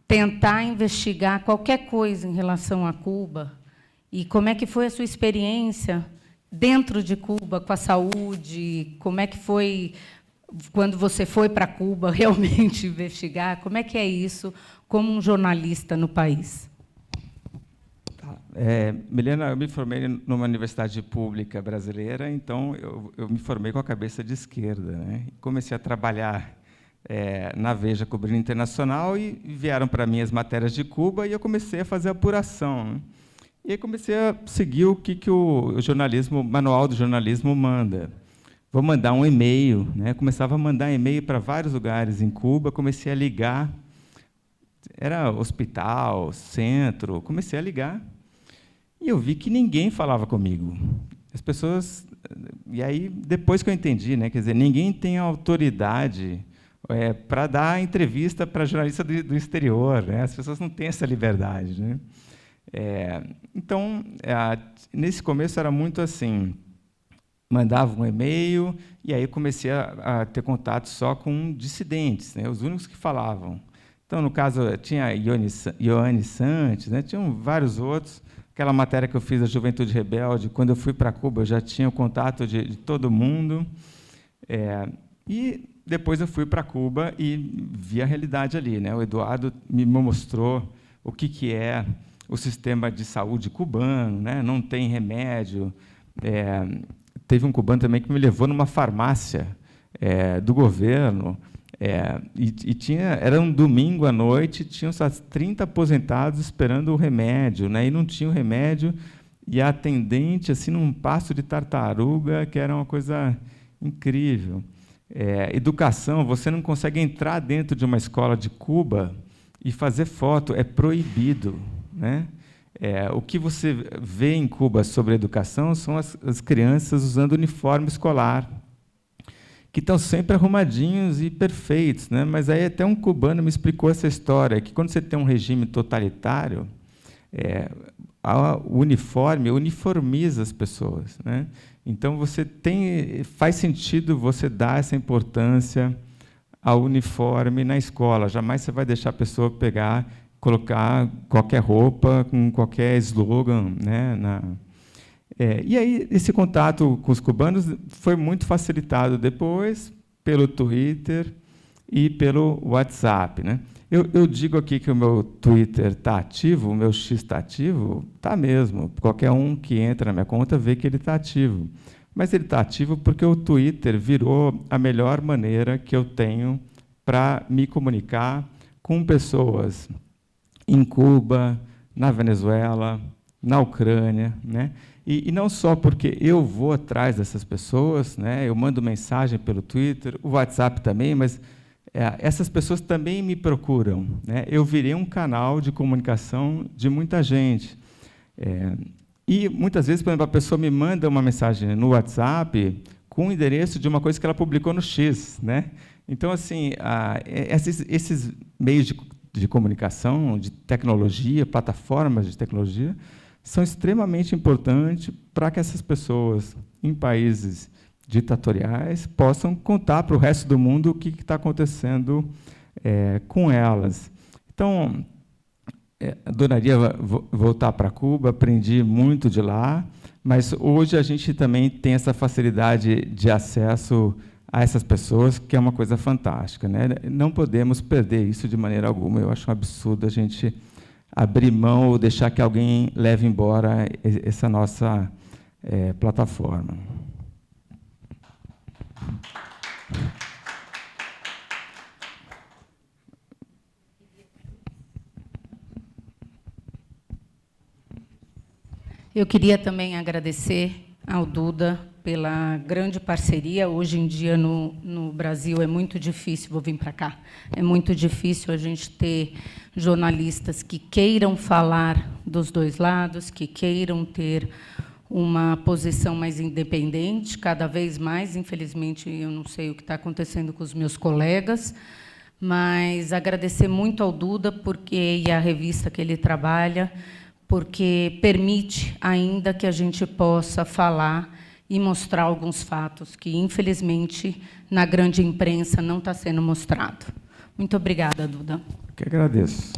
tentar investigar qualquer coisa em relação a Cuba, e como é que foi a sua experiência dentro de Cuba, com a saúde, como é que foi quando você foi para Cuba realmente investigar, como é que é isso como um jornalista no país? Milena, eu me formei numa universidade pública brasileira, então eu me formei com a cabeça de esquerda, né? Comecei a trabalhar na Veja, cobrindo internacional, e vieram para mim as matérias de Cuba, e eu comecei a fazer apuração, né? E aí comecei a seguir o que o jornalismo, o manual do jornalismo manda. Vou mandar um e-mail, né? Começava a mandar e-mail para vários lugares em Cuba, comecei a ligar, era hospital, centro, comecei a ligar, e eu vi que ninguém falava comigo. As pessoas... E aí, depois que eu entendi, né, quer dizer, ninguém tem autoridade para dar entrevista para jornalista do exterior, né? As pessoas não têm essa liberdade, né? Então, nesse começo era muito assim, mandava um e-mail, e aí comecei a ter contato só com dissidentes, né, os únicos que falavam. Então, no caso, tinha Ioane Santos, né, tinham vários outros. Aquela matéria que eu fiz da Juventude Rebelde, quando eu fui para Cuba, eu já tinha o contato de todo mundo. E depois eu fui para Cuba e vi a realidade ali, né? O Eduardo me mostrou o que é o sistema de saúde cubano, né? Não tem remédio. Teve um cubano também que me levou numa farmácia do governo, era um domingo à noite, tinham uns 30 aposentados esperando o remédio, né? E não tinha o remédio, e a atendente, assim, num passo de tartaruga, que era uma coisa incrível. Educação, você não consegue entrar dentro de uma escola de Cuba e fazer foto, é proibido, né? O que você vê em Cuba sobre educação são as crianças usando uniforme escolar, que estão sempre arrumadinhos e perfeitos, né? Mas aí até um cubano me explicou essa história, que quando você tem um regime totalitário, o uniforme uniformiza as pessoas, né? Então faz sentido você dar essa importância ao uniforme na escola. Jamais você vai deixar a pessoa colocar qualquer roupa com qualquer slogan, né? E aí esse contato com os cubanos foi muito facilitado depois pelo Twitter e pelo WhatsApp, né? Eu digo aqui que o meu Twitter está ativo, o meu X está ativo, está mesmo. Qualquer um que entra na minha conta vê que ele está ativo. Mas ele está ativo porque o Twitter virou a melhor maneira que eu tenho para me comunicar com pessoas em Cuba, na Venezuela, na Ucrânia, né? E não só porque eu vou atrás dessas pessoas, né? Eu mando mensagem pelo Twitter, o WhatsApp também, mas essas pessoas também me procuram, né? Eu virei um canal de comunicação de muita gente. E, muitas vezes, por exemplo, a pessoa me manda uma mensagem no WhatsApp com o endereço de uma coisa que ela publicou no X, né? Então, assim, esses meios de comunicação, de tecnologia, plataformas de tecnologia, são extremamente importantes para que essas pessoas, em países ditatoriais possam contar para o resto do mundo o que está acontecendo com elas. Então, adoraria voltar para Cuba, aprendi muito de lá, mas hoje a gente também tem essa facilidade de acesso a essas pessoas, que é uma coisa fantástica, né? Não podemos perder isso de maneira alguma. Eu acho um absurdo a gente abrir mão ou deixar que alguém leve embora essa nossa plataforma. Eu queria também agradecer ao Duda pela grande parceria. Hoje em dia, no Brasil, é muito difícil, vou vir para cá, é muito difícil a gente ter jornalistas que queiram falar dos dois lados, que queiram ter uma posição mais independente, cada vez mais. Infelizmente, eu não sei o que está acontecendo com os meus colegas, mas agradecer muito ao Duda e à revista que ele trabalha, porque permite ainda que a gente possa falar e mostrar alguns fatos que, infelizmente, na grande imprensa não está sendo mostrado. Muito obrigada, Duda. Que agradeço.